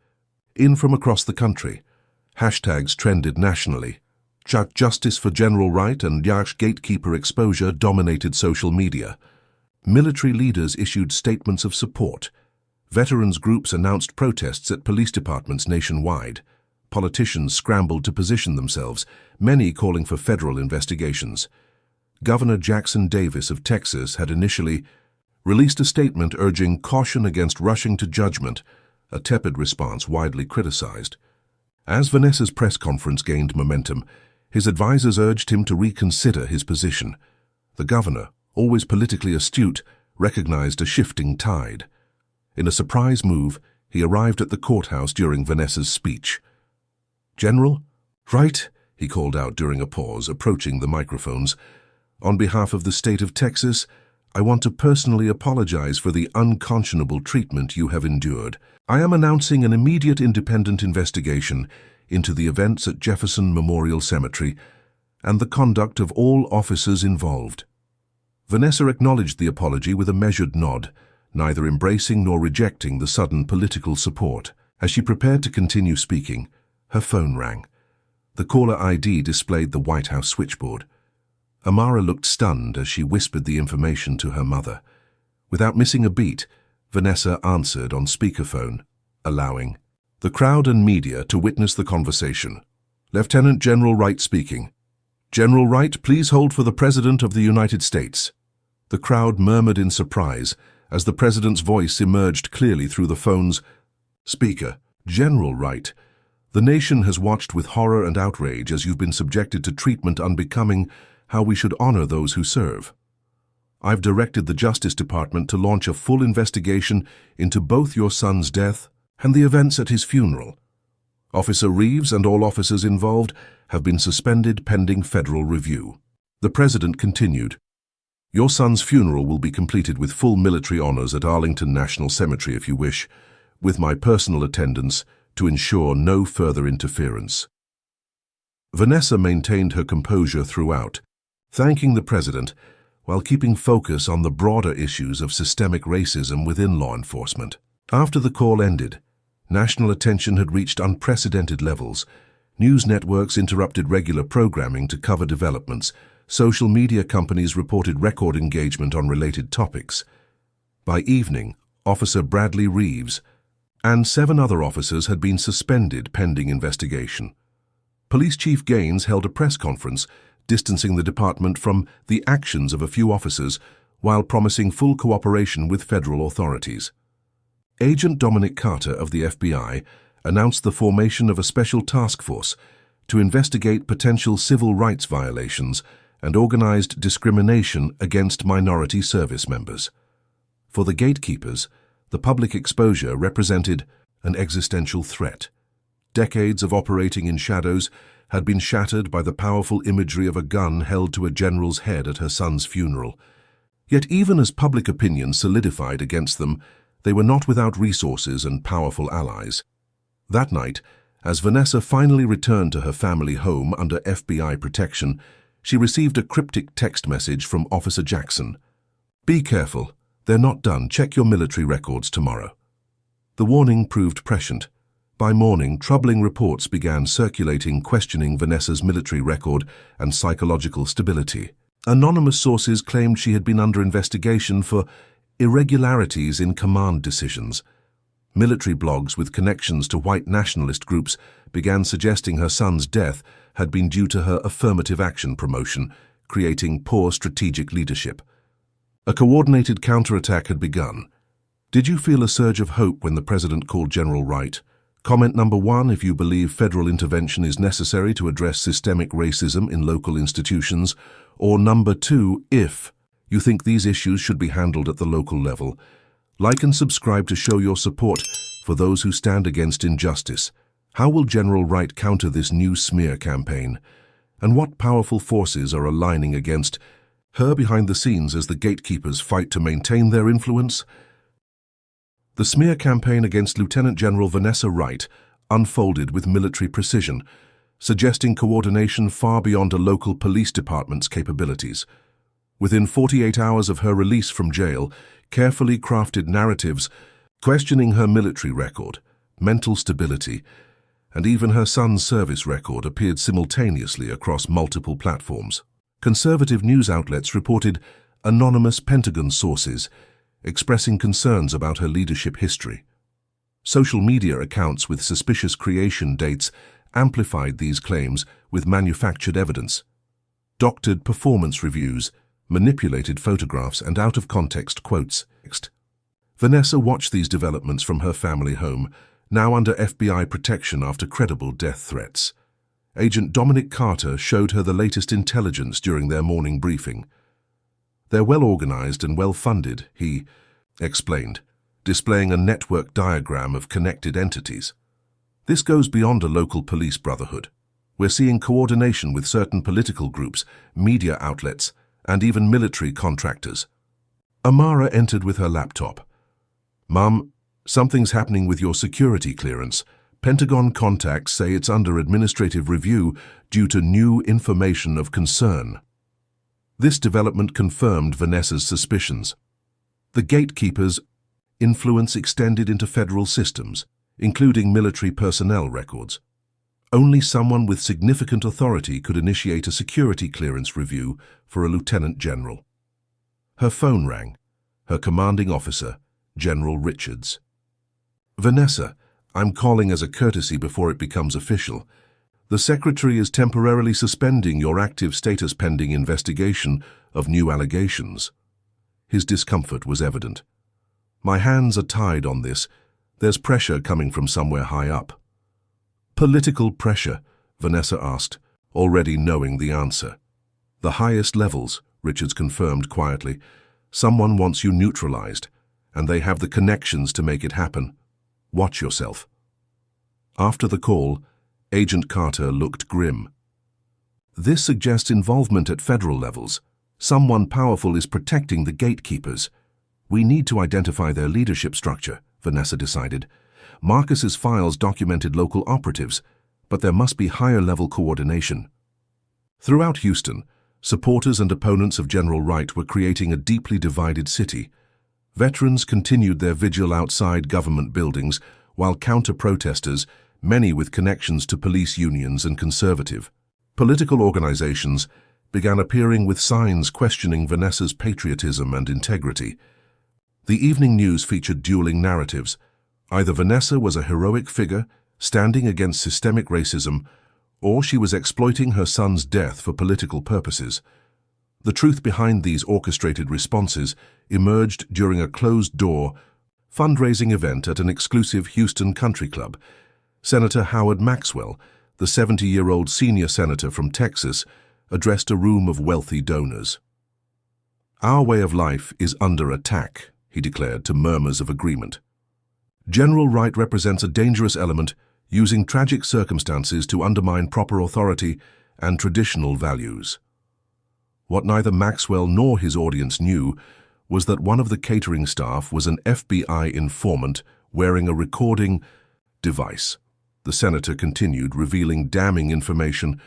in from across the country. Hashtags trended nationally. Justice for General Wright and Gatekeeper exposure dominated social media. Military leaders issued statements of support. Veterans groups announced protests at police departments nationwide. Politicians scrambled to position themselves, many calling for federal investigations. Governor Jackson Davis of Texas had initially released a statement urging caution against rushing to judgment, a tepid response widely criticized. As Vanessa's press conference gained momentum, his advisors urged him to reconsider his position. The governor, always politically astute, recognized a shifting tide. In a surprise move, he arrived at the courthouse during Vanessa's speech. "General Wright," he called out during a pause, approaching the microphones, "on behalf of the state of Texas, I want to personally apologize for the unconscionable treatment you have endured. I am announcing an immediate independent investigation into the events at Jefferson Memorial Cemetery and the conduct of all officers involved." Vanessa acknowledged the apology with a measured nod, neither embracing nor rejecting the sudden political support. As she prepared to continue speaking, her phone rang. The caller ID displayed the White House switchboard. Amara looked stunned as she whispered the information to her mother. Without missing a beat, Vanessa answered on speakerphone, allowing the crowd and media to witness the conversation. "Lieutenant General Wright speaking. General Wright, please hold for the President of the United States." The crowd murmured in surprise as the President's voice emerged clearly through the phone's speaker. "General Wright, the nation has watched with horror and outrage as you've been subjected to treatment unbecoming how we should honor those who serve. I've directed the Justice Department to launch a full investigation into both your son's death and the events at his funeral. Officer Reeves and all officers involved have been suspended pending federal review." The President continued, "Your son's funeral will be completed with full military honors at Arlington National Cemetery if you wish, with my personal attendance to ensure no further interference." Vanessa maintained her composure throughout, thanking the President while keeping focus on the broader issues of systemic racism within law enforcement. After the call ended, national attention had reached unprecedented levels. News networks interrupted regular programming to cover developments. Social media companies reported record engagement on related topics. By evening, Officer Bradley Reeves, and 7 other officers had been suspended pending investigation. Police Chief Gaines held a press conference, distancing the department from the actions of a few officers while promising full cooperation with federal authorities. Agent Dominic Carter of the FBI announced the formation of a special task force to investigate potential civil rights violations and organized discrimination against minority service members. For the Gatekeepers, the public exposure represented an existential threat. Decades of operating in shadows had been shattered by the powerful imagery of a gun held to a general's head at her son's funeral. Yet even as public opinion solidified against them, they were not without resources and powerful allies. That night, as Vanessa finally returned to her family home under FBI protection, she received a cryptic text message from Officer Jackson. "Be careful. They're not done. Check your military records tomorrow." The warning proved prescient. By morning, troubling reports began circulating questioning Vanessa's military record and psychological stability. Anonymous sources claimed she had been under investigation for irregularities in command decisions. Military blogs with connections to white nationalist groups began suggesting her son's death had been due to her affirmative action promotion, creating poor strategic leadership. A coordinated counterattack had begun. Did you feel a surge of hope when the President called General Wright? Comment number 1 if you believe federal intervention is necessary to address systemic racism in local institutions, or number 2 if you think these issues should be handled at the local level. Like and subscribe to show your support for those who stand against injustice. How will General Wright counter this new smear campaign? And what powerful forces are aligning against her behind the scenes as the Gatekeepers fight to maintain their influence? The smear campaign against Lieutenant General Vanessa Wright unfolded with military precision, suggesting coordination far beyond a local police department's capabilities. Within 48 hours of her release from jail, carefully crafted narratives questioning her military record, mental stability, and even her son's service record appeared simultaneously across multiple platforms. Conservative news outlets reported anonymous Pentagon sources expressing concerns about her leadership history. Social media accounts with suspicious creation dates amplified these claims with manufactured evidence. Doctored performance reviews, manipulated photographs, and out-of-context quotes. Vanessa watched these developments from her family home, now under FBI protection after credible death threats. Agent Dominic Carter showed her the latest intelligence during their morning briefing. "They're well-organized and well-funded," he explained, displaying a network diagram of connected entities. "This goes beyond a local police brotherhood. We're seeing coordination with certain political groups, media outlets, and even military contractors." Amara entered with her laptop. "Mom, something's happening with your security clearance. Pentagon contacts say it's under administrative review due to new information of concern." This development confirmed Vanessa's suspicions. The Gatekeepers' influence extended into federal systems, including military personnel records. Only someone with significant authority could initiate a security clearance review for a lieutenant general. Her phone rang. Her commanding officer, General Richards. "Vanessa, I'm calling as a courtesy before it becomes official. The Secretary is temporarily suspending your active status pending investigation of new allegations." His discomfort was evident. "My hands are tied on this. There's pressure coming from somewhere high up." "Political pressure?" Vanessa asked, already knowing the answer. "The highest levels," Richards confirmed quietly. "Someone wants you neutralized, and they have the connections to make it happen. Watch yourself." After the call, Agent Carter looked grim. "This suggests involvement at federal levels. Someone powerful is protecting the Gatekeepers. We need to identify their leadership structure," Vanessa decided. "Marcus's files documented local operatives, but there must be higher-level coordination." Throughout Houston, supporters and opponents of General Wright were creating a deeply divided city. Veterans continued their vigil outside government buildings, while counter-protesters, many with connections to police unions and conservative political organizations, began appearing with signs questioning Vanessa's patriotism and integrity. The evening news featured dueling narratives. Either Vanessa was a heroic figure, standing against systemic racism, or she was exploiting her son's death for political purposes. The truth behind these orchestrated responses emerged during a closed-door fundraising event at an exclusive Houston country club. Senator Howard Maxwell, the 70-year-old senior senator from Texas, addressed a room of wealthy donors. "Our way of life is under attack," he declared to murmurs of agreement. General Wright represents a dangerous element using tragic circumstances to undermine proper authority and traditional values. What neither Maxwell nor his audience knew was that one of the catering staff was an FBI informant wearing a recording device. The senator continued, revealing damning information.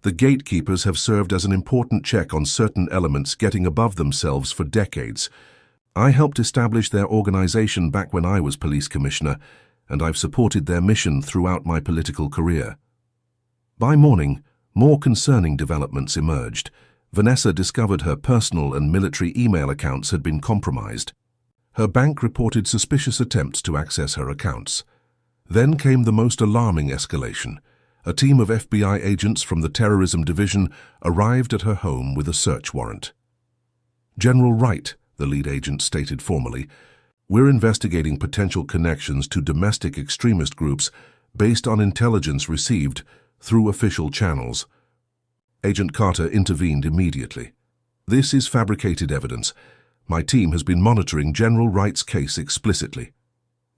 "The gatekeepers have served as an important check on certain elements getting above themselves for decades. I helped establish their organization back when I was police commissioner, and I've supported their mission throughout my political career." By morning, more concerning developments emerged. Vanessa discovered her personal and military email accounts had been compromised. Her bank reported suspicious attempts to access her accounts. Then came the most alarming escalation. A team of FBI agents from the Terrorism Division arrived at her home with a search warrant. "General Wright," the lead agent stated formally, "we're investigating potential connections to domestic extremist groups based on intelligence received through official channels." Agent Carter intervened immediately. "This is fabricated evidence. My team has been monitoring General Wright's case explicitly."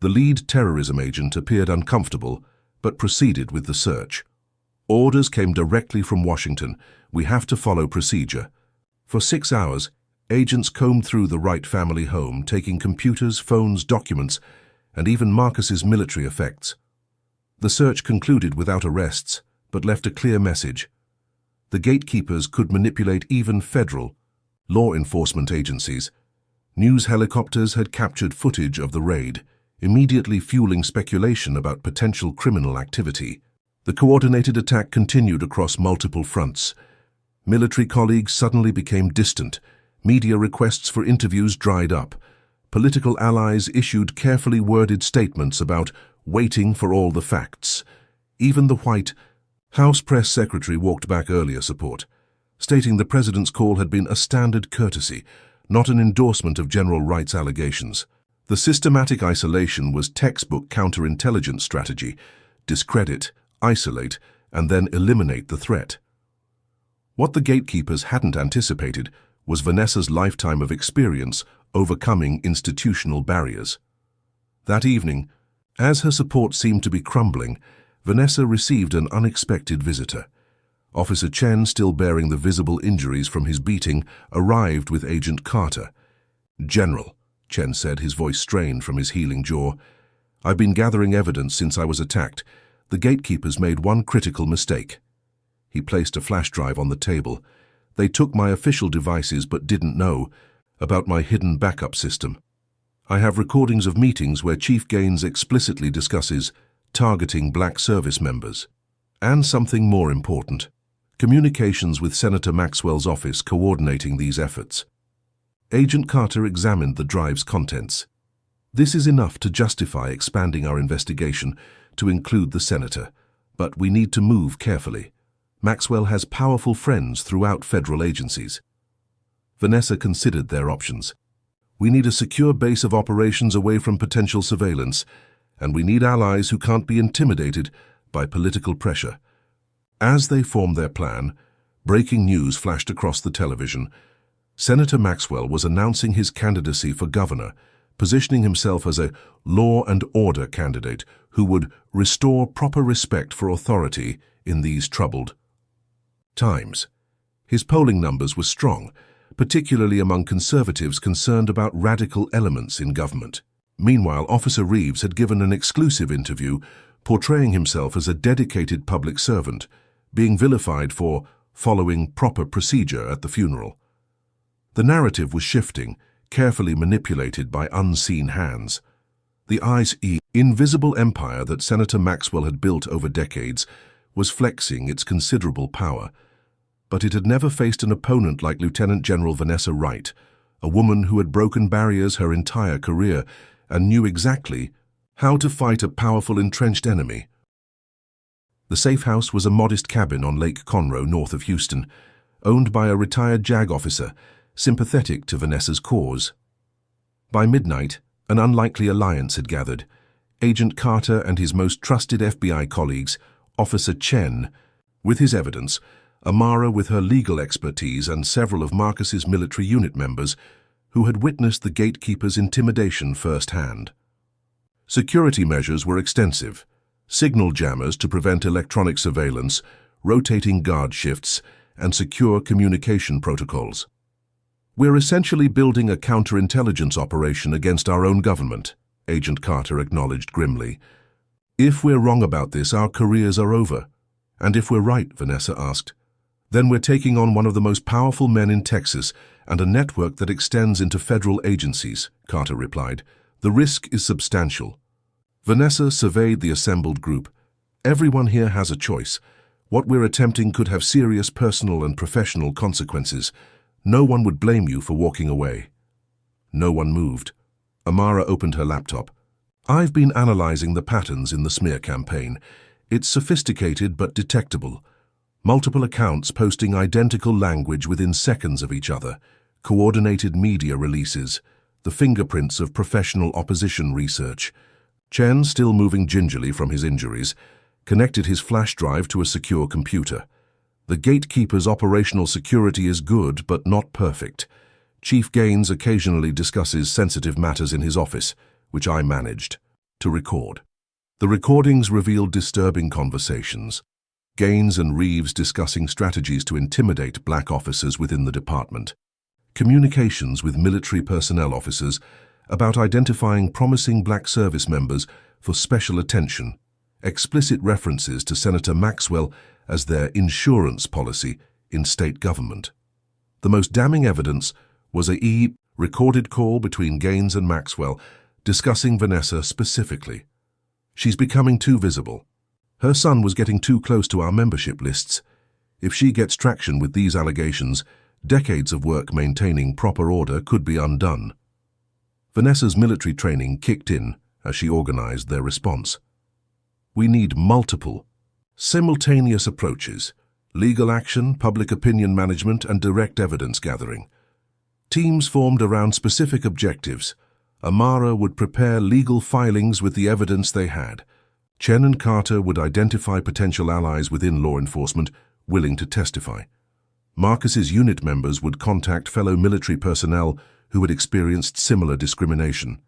The lead terrorism agent appeared uncomfortable, but proceeded with the search. "Orders came directly from Washington. We have to follow procedure." For 6 hours, agents combed through the Wright family home, taking computers, phones, documents, and even Marcus's military effects. The search concluded without arrests, but left a clear message. The gatekeepers could manipulate even federal law enforcement agencies. News helicopters had captured footage of the raid, immediately fueling speculation about potential criminal activity. The coordinated attack continued across multiple fronts. Military colleagues suddenly became distant. Media requests for interviews dried up. Political allies issued carefully worded statements about waiting for all the facts. Even the White House press secretary walked back earlier support, stating the president's call had been a standard courtesy, not an endorsement of General Wright's allegations. The systematic isolation was textbook counterintelligence strategy: discredit, isolate, and then eliminate the threat. What the gatekeepers hadn't anticipated was Vanessa's lifetime of experience overcoming institutional barriers. That evening, as her support seemed to be crumbling, Vanessa received an unexpected visitor. Officer Chen, still bearing the visible injuries from his beating, arrived with Agent Carter. "General," Chen said, his voice strained from his healing jaw, "I've been gathering evidence since I was attacked. The gatekeepers made one critical mistake." He placed a flash drive on the table. "They took my official devices but didn't know about my hidden backup system. I have recordings of meetings where Chief Gaines explicitly discusses targeting black service members. And something more important, communications with Senator Maxwell's office coordinating these efforts." Agent Carter examined the drive's contents. "This is enough to justify expanding our investigation to include the senator, but we need to move carefully. Maxwell has powerful friends throughout federal agencies." Vanessa considered their options. "We need a secure base of operations away from potential surveillance, and we need allies who can't be intimidated by political pressure." As they formed their plan, breaking news flashed across the television. Senator Maxwell was announcing his candidacy for governor, positioning himself as a law and order candidate who would restore proper respect for authority in these troubled times. His polling numbers were strong, particularly among conservatives concerned about radical elements in government. Meanwhile, Officer Reeves had given an exclusive interview portraying himself as a dedicated public servant, being vilified for following proper procedure at the funeral. The narrative was shifting, carefully manipulated by unseen hands. The invisible empire that Senator Maxwell had built over decades was flexing its considerable power, but it had never faced an opponent like Lieutenant General Vanessa Wright, a woman who had broken barriers her entire career and knew exactly How to fight a powerful entrenched enemy. The safe house was a modest cabin on Lake Conroe, north of Houston, owned by a retired JAG officer, sympathetic to Vanessa's cause. By midnight, an unlikely alliance had gathered. Agent Carter and his most trusted FBI colleagues, Officer Chen, with his evidence, Amara with her legal expertise, and several of Marcus's military unit members who had witnessed the Gatekeepers' intimidation firsthand. Security measures were extensive: signal jammers to prevent electronic surveillance, rotating guard shifts, and secure communication protocols. "We're essentially building a counterintelligence operation against our own government," Agent Carter acknowledged grimly. "If we're wrong about this, our careers are over." "And if we're right," Vanessa asked, "then we're taking on one of the most powerful men in Texas and a network that extends into federal agencies," Carter replied. "The risk is substantial." Vanessa surveyed the assembled group. "Everyone here has a choice. What we're attempting could have serious personal and professional consequences. No one would blame you for walking away." No one moved. Amara opened her laptop. "I've been analyzing the patterns in the smear campaign. It's sophisticated but detectable. Multiple accounts posting identical language within seconds of each other, coordinated media releases, the fingerprints of professional opposition research." Chen, still moving gingerly from his injuries, connected his flash drive to a secure computer. "The Gatekeepers' operational security is good, but not perfect. Chief Gaines occasionally discusses sensitive matters in his office, which I managed to record." The recordings revealed disturbing conversations. Gaines and Reeves discussing strategies to intimidate black officers within the department. Communications with military personnel officers about identifying promising black service members for special attention. Explicit references to Senator Maxwell as their insurance policy in state government. The most damning evidence was a recorded call between Gaines and Maxwell discussing Vanessa specifically. "She's becoming too visible. Her son was getting too close to our membership lists. If she gets traction with these allegations, decades of work maintaining proper order could be undone." Vanessa's military training kicked in as she organized their response. "We need multiple, simultaneous approaches: legal action, public opinion management, and direct evidence gathering." Teams formed around specific objectives. Amara would prepare legal filings with the evidence they had. Chen and Carter would identify potential allies within law enforcement willing to testify. Marcus's unit members would contact fellow military personnel who had experienced similar discrimination.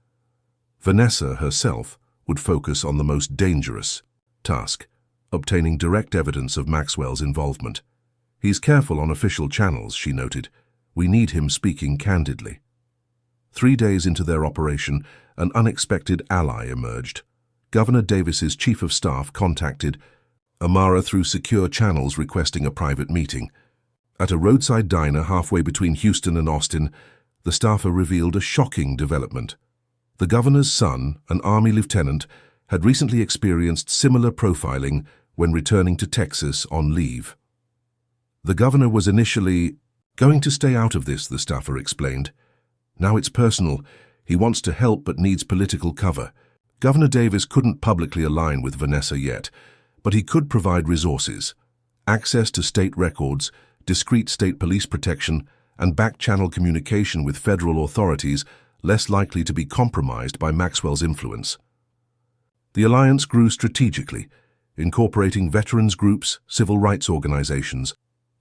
Vanessa herself would focus on the most dangerous task: obtaining direct evidence of Maxwell's involvement. "He's careful on official channels," she noted. "We need him speaking candidly." 3 days into their operation, an unexpected ally emerged. Governor Davis's chief of staff contacted Amara through secure channels requesting a private meeting. At a roadside diner halfway between Houston and Austin, the staffer revealed a shocking development. The governor's son, an Army lieutenant, had recently experienced similar profiling when returning to Texas on leave. The governor was initially going to stay out of this, the staffer explained. "Now it's personal. He wants to help but needs political cover." Governor Davis couldn't publicly align with Vanessa yet, but he could provide resources: access to state records, discreet state police protection, and back-channel communication with federal authorities less likely to be compromised by Maxwell's influence. The alliance grew strategically, incorporating veterans groups, civil rights organizations,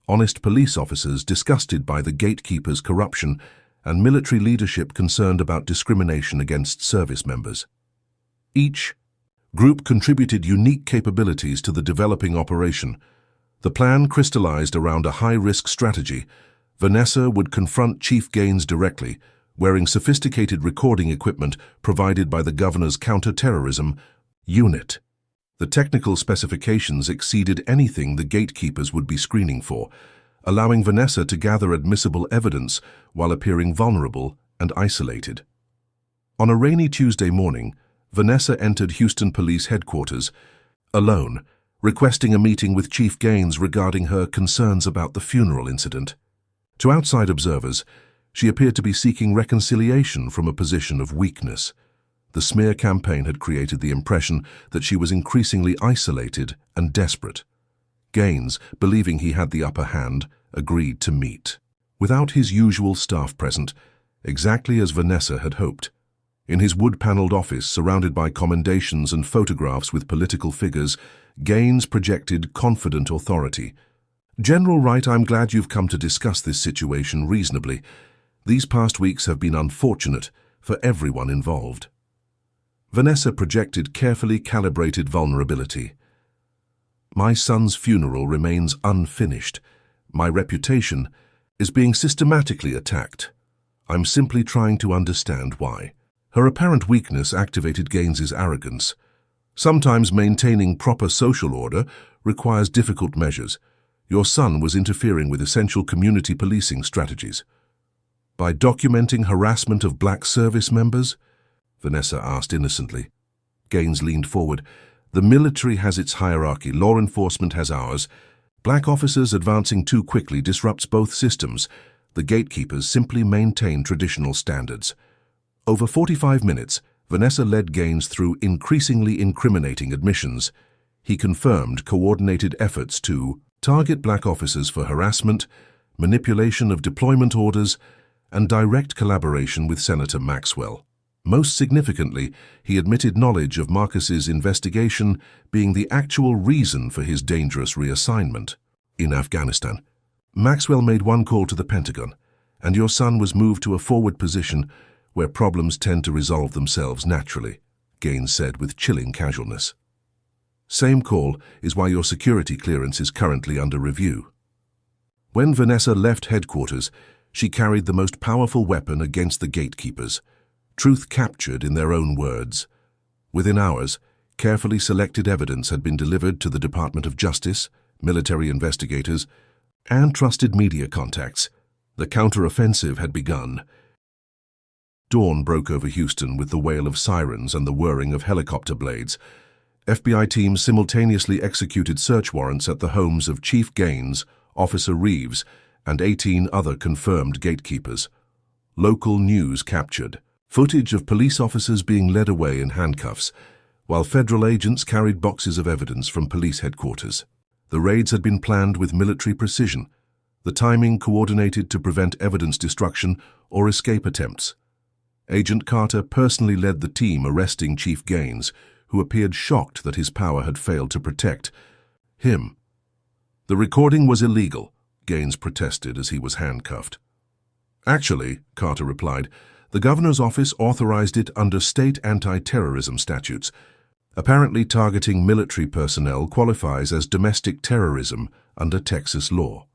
honest police officers disgusted by the Gatekeepers' corruption, and military leadership concerned about discrimination against service members. Each group contributed unique capabilities to the developing operation. The plan crystallized around a high-risk strategy. Vanessa would confront Chief Gaines directly, wearing sophisticated recording equipment provided by the governor's counter-terrorism unit. The technical specifications exceeded anything the Gatekeepers would be screening for, allowing Vanessa to gather admissible evidence while appearing vulnerable and isolated. On a rainy Tuesday morning, Vanessa entered Houston Police Headquarters, alone, requesting a meeting with Chief Gaines regarding her concerns about the funeral incident. To outside observers, she appeared to be seeking reconciliation from a position of weakness. The smear campaign had created the impression that she was increasingly isolated and desperate. Gaines, believing he had the upper hand, agreed to meet. Without his usual staff present, exactly as Vanessa had hoped. In his wood-paneled office, surrounded by commendations and photographs with political figures, Gaines projected confident authority. "General Wright, I'm glad you've come to discuss this situation reasonably. These past weeks have been unfortunate for everyone involved." Vanessa projected carefully calibrated vulnerability. "My son's funeral remains unfinished. My reputation is being systematically attacked. I'm simply trying to understand why." Her apparent weakness activated Gaines's arrogance. "Sometimes maintaining proper social order requires difficult measures. Your son was interfering with essential community policing strategies." "By documenting harassment of black service members?" Vanessa asked innocently. Gaines leaned forward. "The military has its hierarchy, law enforcement has ours. Black officers advancing too quickly disrupts both systems. The gatekeepers simply maintain traditional standards." Over 45 minutes, Vanessa led Gaines through increasingly incriminating admissions. He confirmed coordinated efforts to target black officers for harassment, manipulation of deployment orders, and direct collaboration with Senator Maxwell. Most significantly, he admitted knowledge of Marcus's investigation being the actual reason for his dangerous reassignment in Afghanistan. "Maxwell made one call to the Pentagon, and your son was moved to a forward position where problems tend to resolve themselves naturally," Gaines said with chilling casualness. "Same call is why your security clearance is currently under review." When Vanessa left headquarters, she carried the most powerful weapon against the gatekeepers, truth captured in their own words. Within hours, carefully selected evidence had been delivered to the Department of Justice, military investigators, and trusted media contacts. The counter-offensive had begun. Dawn broke over Houston with the wail of sirens and the whirring of helicopter blades. FBI teams simultaneously executed search warrants at the homes of Chief Gaines, Officer Reeves, and 18 other confirmed gatekeepers. Local news captured footage of police officers being led away in handcuffs, while federal agents carried boxes of evidence from police headquarters. The raids had been planned with military precision, the timing coordinated to prevent evidence destruction or escape attempts. Agent Carter personally led the team arresting Chief Gaines, who appeared shocked that his power had failed to protect him. "The recording was illegal," Gaines protested as he was handcuffed. "Actually," Carter replied, "the governor's office authorized it under state anti-terrorism statutes. Apparently targeting military personnel qualifies as domestic terrorism under Texas law."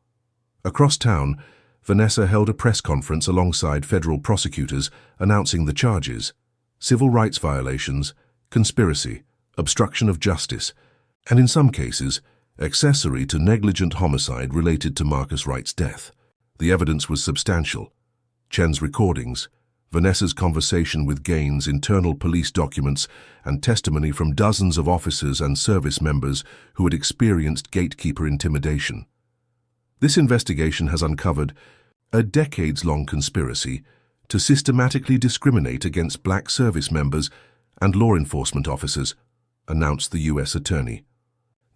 Across town, Vanessa held a press conference alongside federal prosecutors announcing the charges: civil rights violations, conspiracy, obstruction of justice, and in some cases, accessory to negligent homicide related to Marcus Wright's death. The evidence was substantial. Chen's recordings, Vanessa's conversation with Gaines, internal police documents, and testimony from dozens of officers and service members who had experienced gatekeeper intimidation. This investigation has uncovered a decades-long conspiracy to systematically discriminate against black service members and law enforcement officers, announced the U.S. Attorney.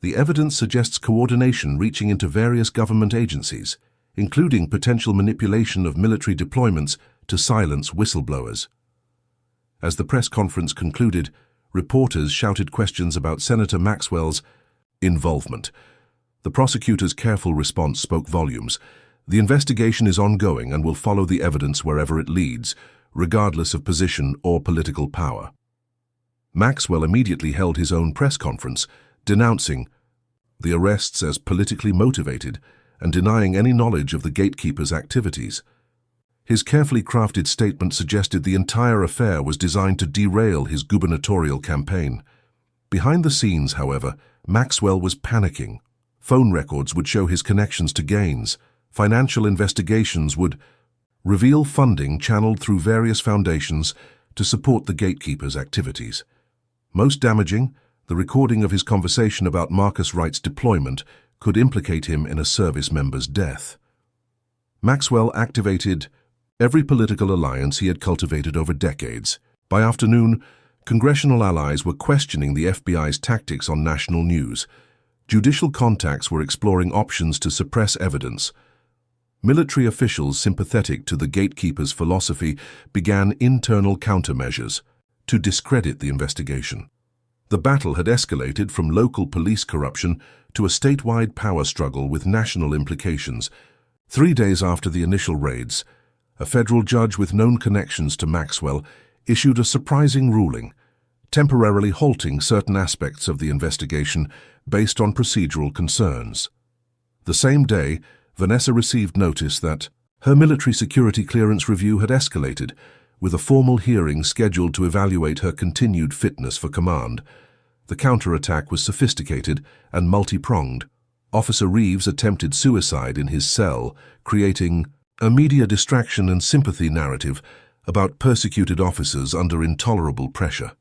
The evidence suggests coordination reaching into various government agencies, including potential manipulation of military deployments to silence whistleblowers. As the press conference concluded, reporters shouted questions about Senator Maxwell's involvement. The prosecutor's careful response spoke volumes. "The investigation is ongoing and will follow the evidence wherever it leads, regardless of position or political power." Maxwell immediately held his own press conference, denouncing the arrests as politically motivated and denying any knowledge of the gatekeepers' activities. His carefully crafted statement suggested the entire affair was designed to derail his gubernatorial campaign. Behind the scenes, however, Maxwell was panicking. Phone records would show his connections to Gaines. Financial investigations would reveal funding channeled through various foundations to support the gatekeepers' activities. Most damaging, the recording of his conversation about Marcus Wright's deployment could implicate him in a service member's death. Maxwell activated every political alliance he had cultivated over decades. By afternoon, Congressional allies were questioning the FBI's tactics on national news. Judicial contacts were exploring options to suppress evidence. Military officials sympathetic to the Gatekeepers' philosophy began internal countermeasures to discredit the investigation. The battle had escalated from local police corruption to a statewide power struggle with national implications. 3 days after the initial raids, a federal judge with known connections to Maxwell issued a surprising ruling, temporarily halting certain aspects of the investigation based on procedural concerns. The same day, Vanessa received notice that her military security clearance review had escalated, with a formal hearing scheduled to evaluate her continued fitness for command. The counterattack was sophisticated and multi-pronged. Officer Reeves attempted suicide in his cell, creating a media distraction and sympathy narrative about persecuted officers under intolerable pressure.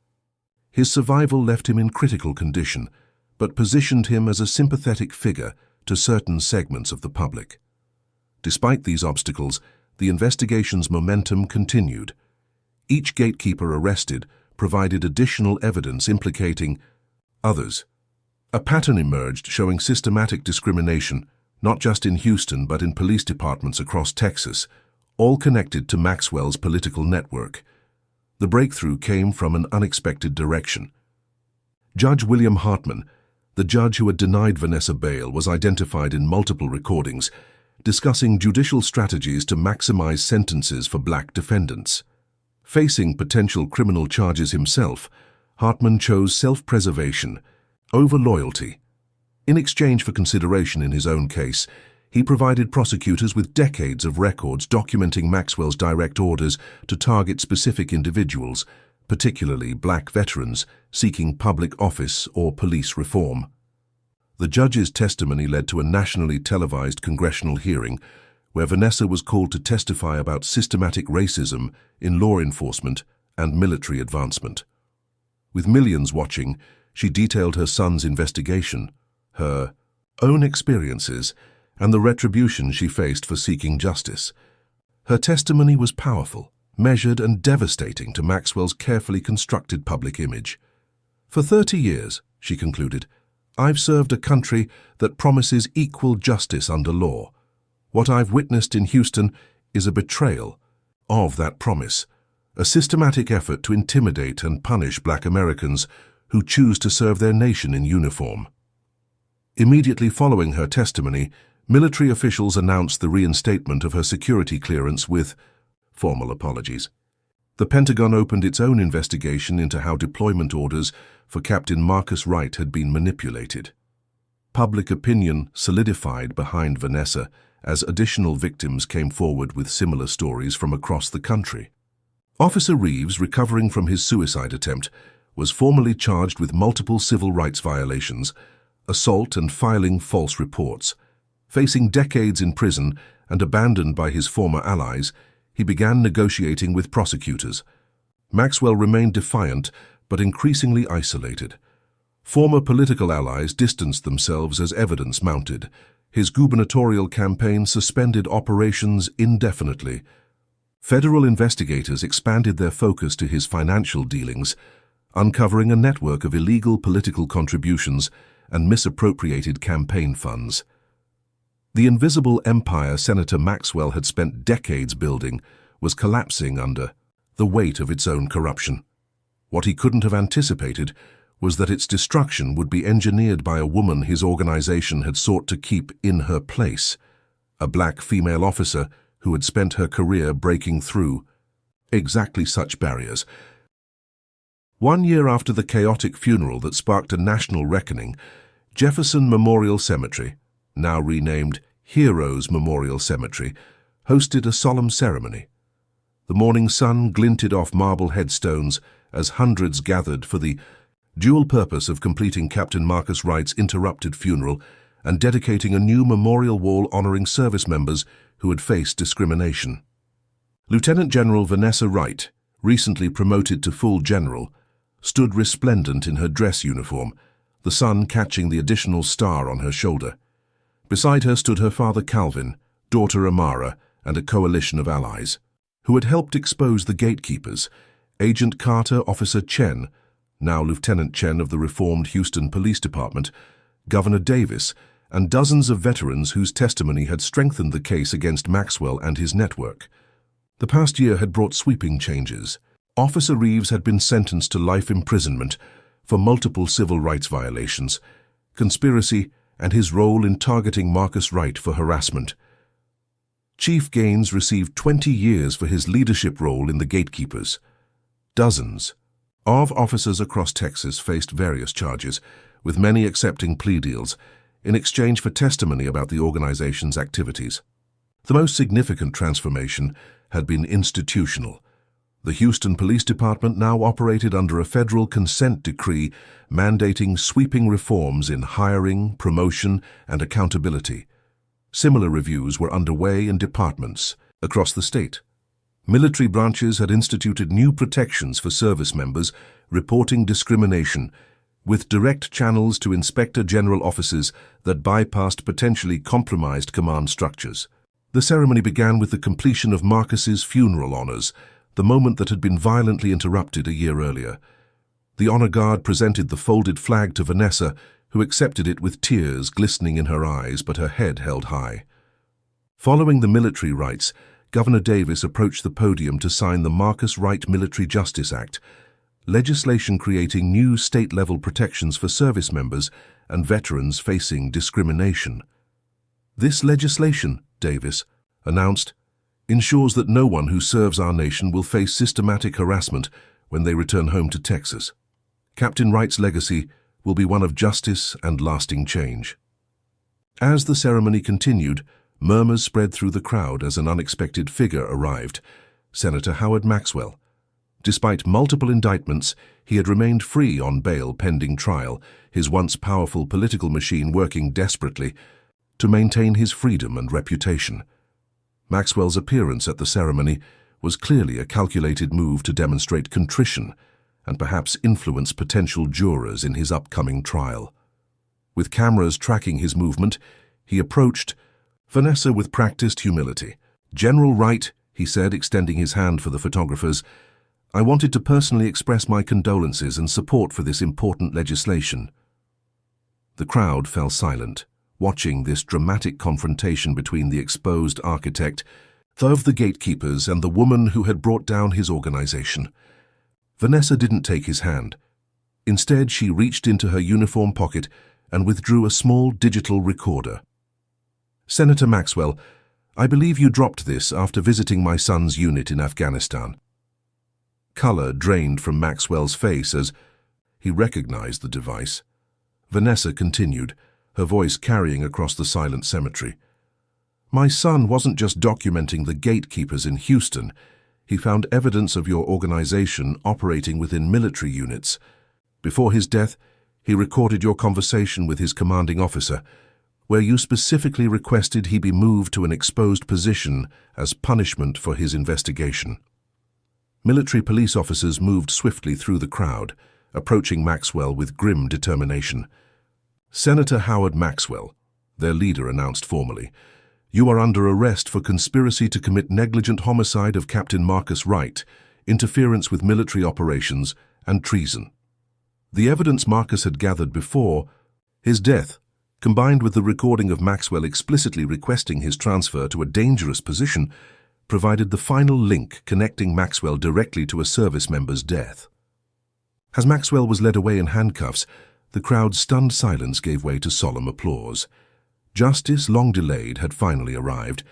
His survival left him in critical condition, but positioned him as a sympathetic figure to certain segments of the public. Despite these obstacles, the investigation's momentum continued. Each gatekeeper arrested provided additional evidence implicating others. A pattern emerged showing systematic discrimination, not just in Houston but in police departments across Texas, all connected to Maxwell's political network. The breakthrough came from an unexpected direction. Judge William Hartman, the judge who had denied Vanessa bail, was identified in multiple recordings, discussing judicial strategies to maximize sentences for black defendants. Facing potential criminal charges himself, Hartman chose self-preservation over loyalty. In exchange for consideration in his own case, he provided prosecutors with decades of records documenting Maxwell's direct orders to target specific individuals, particularly black veterans seeking public office or police reform. The judge's testimony led to a nationally televised congressional hearing where Vanessa was called to testify about systematic racism in law enforcement and military advancement. With millions watching, she detailed her son's investigation, her own experiences, and the retribution she faced for seeking justice. Her testimony was powerful, measured, and devastating to Maxwell's carefully constructed public image. "For 30 years, she concluded, I've served a country that promises equal justice under law. What I've witnessed in Houston is a betrayal of that promise, a systematic effort to intimidate and punish black Americans who choose to serve their nation in uniform." Immediately following her testimony, military officials announced the reinstatement of her security clearance with formal apologies. The Pentagon opened its own investigation into how deployment orders for Captain Marcus Wright had been manipulated. Public opinion solidified behind Vanessa as additional victims came forward with similar stories from across the country. Officer Reeves, recovering from his suicide attempt, was formally charged with multiple civil rights violations, assault, and filing false reports. Facing decades in prison and abandoned by his former allies, he began negotiating with prosecutors. Maxwell remained defiant but increasingly isolated. Former political allies distanced themselves as evidence mounted. His gubernatorial campaign suspended operations indefinitely. Federal investigators expanded their focus to his financial dealings, uncovering a network of illegal political contributions and misappropriated campaign funds. The invisible empire Senator Maxwell had spent decades building was collapsing under the weight of its own corruption. What he couldn't have anticipated was that its destruction would be engineered by a woman his organization had sought to keep in her place, a black female officer who had spent her career breaking through exactly such barriers. 1 year after the chaotic funeral that sparked a national reckoning, Jefferson Memorial Cemetery, now renamed Heroes Memorial Cemetery, hosted a solemn ceremony. The morning sun glinted off marble headstones as hundreds gathered for the dual purpose of completing Captain Marcus Wright's interrupted funeral and dedicating a new memorial wall honoring service members who had faced discrimination. Lieutenant General Vanessa Wright, recently promoted to full general, stood resplendent in her dress uniform, the sun catching the additional star on her shoulder. Beside her stood her father Calvin, daughter Amara, and a coalition of allies, who had helped expose the gatekeepers, Agent Carter, Officer Chen, now Lieutenant Chen of the reformed Houston Police Department, Governor Davis, and dozens of veterans whose testimony had strengthened the case against Maxwell and his network. The past year had brought sweeping changes. Officer Reeves had been sentenced to life imprisonment for multiple civil rights violations, conspiracy, and his role in targeting Marcus Wright for harassment. Chief Gaines received 20 years for his leadership role in the Gatekeepers. Dozens of officers across Texas faced various charges, with many accepting plea deals in exchange for testimony about the organization's activities. The most significant transformation had been institutional. The Houston Police Department now operated under a federal consent decree mandating sweeping reforms in hiring, promotion, and accountability. Similar reviews were underway in departments across the state. Military branches had instituted new protections for service members reporting discrimination, with direct channels to Inspector General offices that bypassed potentially compromised command structures. The ceremony began with the completion of Marcus's funeral honors, the moment that had been violently interrupted a year earlier. The honor guard presented the folded flag to Vanessa, who accepted it with tears glistening in her eyes but her head held high. Following the military rites, Governor Davis approached the podium to sign the Marcus Wright Military Justice Act, legislation creating new state-level protections for service members and veterans facing discrimination. This legislation, Davis announced, ensures that no one who serves our nation will face systematic harassment when they return home to Texas. Captain Wright's legacy will be one of justice and lasting change. As the ceremony continued, murmurs spread through the crowd as an unexpected figure arrived, Senator Howard Maxwell. Despite multiple indictments, he had remained free on bail pending trial, his once powerful political machine working desperately to maintain his freedom and reputation. Maxwell's appearance at the ceremony was clearly a calculated move to demonstrate contrition and perhaps influence potential jurors in his upcoming trial. With cameras tracking his movement, he approached Vanessa with practiced humility. "General Wright," he said, extending his hand for the photographers, "I wanted to personally express my condolences and support for this important legislation." The crowd fell silent, watching this dramatic confrontation between the exposed architect of the Gatekeepers and the woman who had brought down his organization. Vanessa didn't take his hand. Instead, she reached into her uniform pocket and withdrew a small digital recorder. "Senator Maxwell, I believe you dropped this after visiting my son's unit in Afghanistan." Color drained from Maxwell's face as he recognized the device. Vanessa continued, her voice carrying across the silent cemetery. "My son wasn't just documenting the Gatekeepers in Houston. He found evidence of your organization operating within military units. Before his death, he recorded your conversation with his commanding officer, where you specifically requested he be moved to an exposed position as punishment for his investigation." Military police officers moved swiftly through the crowd, approaching Maxwell with grim determination. "Senator Howard Maxwell," their leader announced formally, "you are under arrest for conspiracy to commit negligent homicide of Captain Marcus Wright, interference with military operations, and treason." The evidence Marcus had gathered before his death, combined with the recording of Maxwell explicitly requesting his transfer to a dangerous position, provided the final link connecting Maxwell directly to a service member's death. As Maxwell was led away in handcuffs, the crowd's stunned silence gave way to solemn applause. Justice, long delayed, had finally arrived.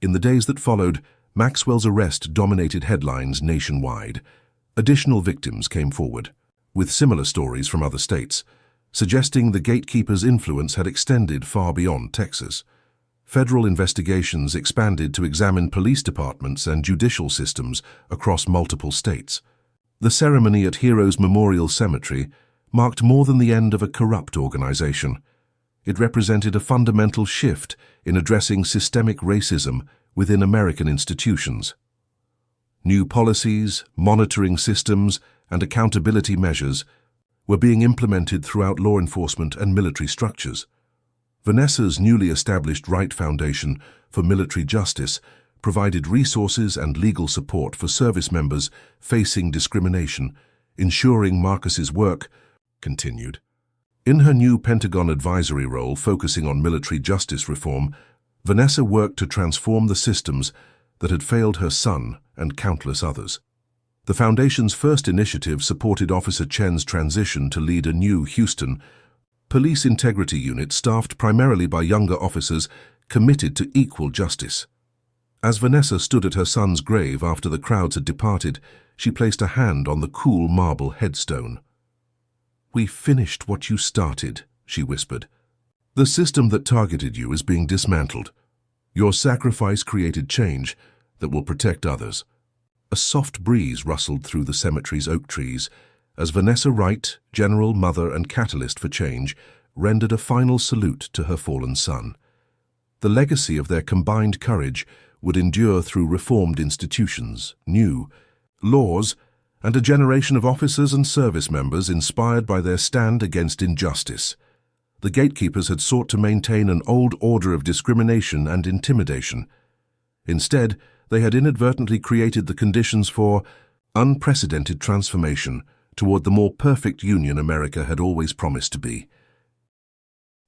In the days that followed, Maxwell's arrest dominated headlines nationwide. Additional victims came forward, with similar stories from other states, suggesting the Gatekeepers' influence had extended far beyond Texas. Federal investigations expanded to examine police departments and judicial systems across multiple states. The ceremony at Heroes Memorial Cemetery marked more than the end of a corrupt organization. It represented a fundamental shift in addressing systemic racism within American institutions. New policies, monitoring systems, and accountability measures were being implemented throughout law enforcement and military structures. Vanessa's newly established Wright Foundation for Military Justice provided resources and legal support for service members facing discrimination, ensuring Marcus's work continued. In her new Pentagon advisory role focusing on military justice reform, Vanessa worked to transform the systems that had failed her son and countless others. The Foundation's first initiative supported Officer Chen's transition to lead a new Houston police integrity unit staffed primarily by younger officers committed to equal justice. As Vanessa stood at her son's grave after the crowds had departed, she placed a hand on the cool marble headstone. "We finished what you started," she whispered. "The system that targeted you is being dismantled. Your sacrifice created change that will protect others." A soft breeze rustled through the cemetery's oak trees as Vanessa Wright, general, mother, and catalyst for change, rendered a final salute to her fallen son. The legacy of their combined courage would endure through reformed institutions, new laws, and a generation of officers and service members inspired by their stand against injustice. The Gatekeepers had sought to maintain an old order of discrimination and intimidation. Instead, they had inadvertently created the conditions for unprecedented transformation toward the more perfect union America had always promised to be.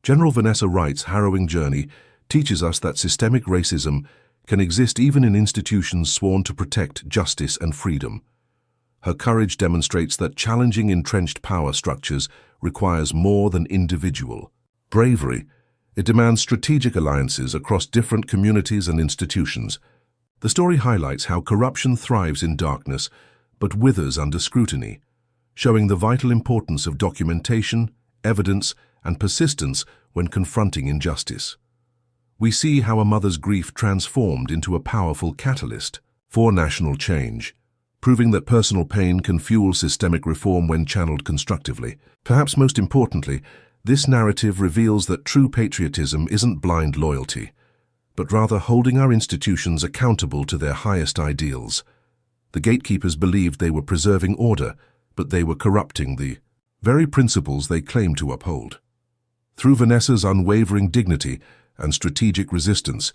General Vanessa Wright's harrowing journey teaches us that systemic racism can exist even in institutions sworn to protect justice and freedom. Her courage demonstrates that challenging entrenched power structures requires more than individual bravery. It demands strategic alliances across different communities and institutions. The story highlights how corruption thrives in darkness but withers under scrutiny, showing the vital importance of documentation, evidence, and persistence when confronting injustice. We see how a mother's grief transformed into a powerful catalyst for national change, proving that personal pain can fuel systemic reform when channeled constructively. Perhaps most importantly, this narrative reveals that true patriotism isn't blind loyalty, but rather holding our institutions accountable to their highest ideals. The Gatekeepers believed they were preserving order, but they were corrupting the very principles they claimed to uphold. Through Vanessa's unwavering dignity and strategic resistance,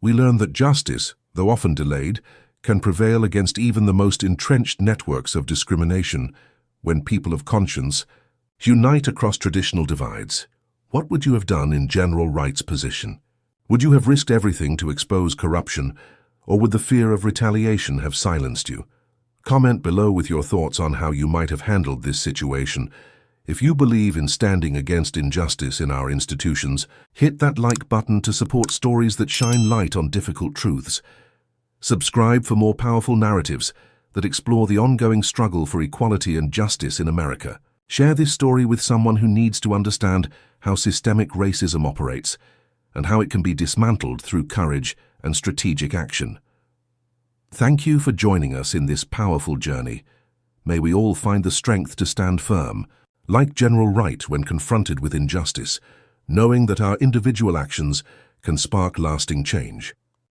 we learn that justice, though often delayed, can prevail against even the most entrenched networks of discrimination when people of conscience unite across traditional divides. What would you have done in General Wright's position? Would you have risked everything to expose corruption, or would the fear of retaliation have silenced you? Comment below with your thoughts on how you might have handled this situation. If you believe in standing against injustice in our institutions, hit that like button to support stories that shine light on difficult truths. Subscribe for more powerful narratives that explore the ongoing struggle for equality and justice in America. Share this story with someone who needs to understand how systemic racism operates and how it can be dismantled through courage and strategic action. Thank you for joining us in this powerful journey. May we all find the strength to stand firm, like General Wright when confronted with injustice, knowing that our individual actions can spark lasting change.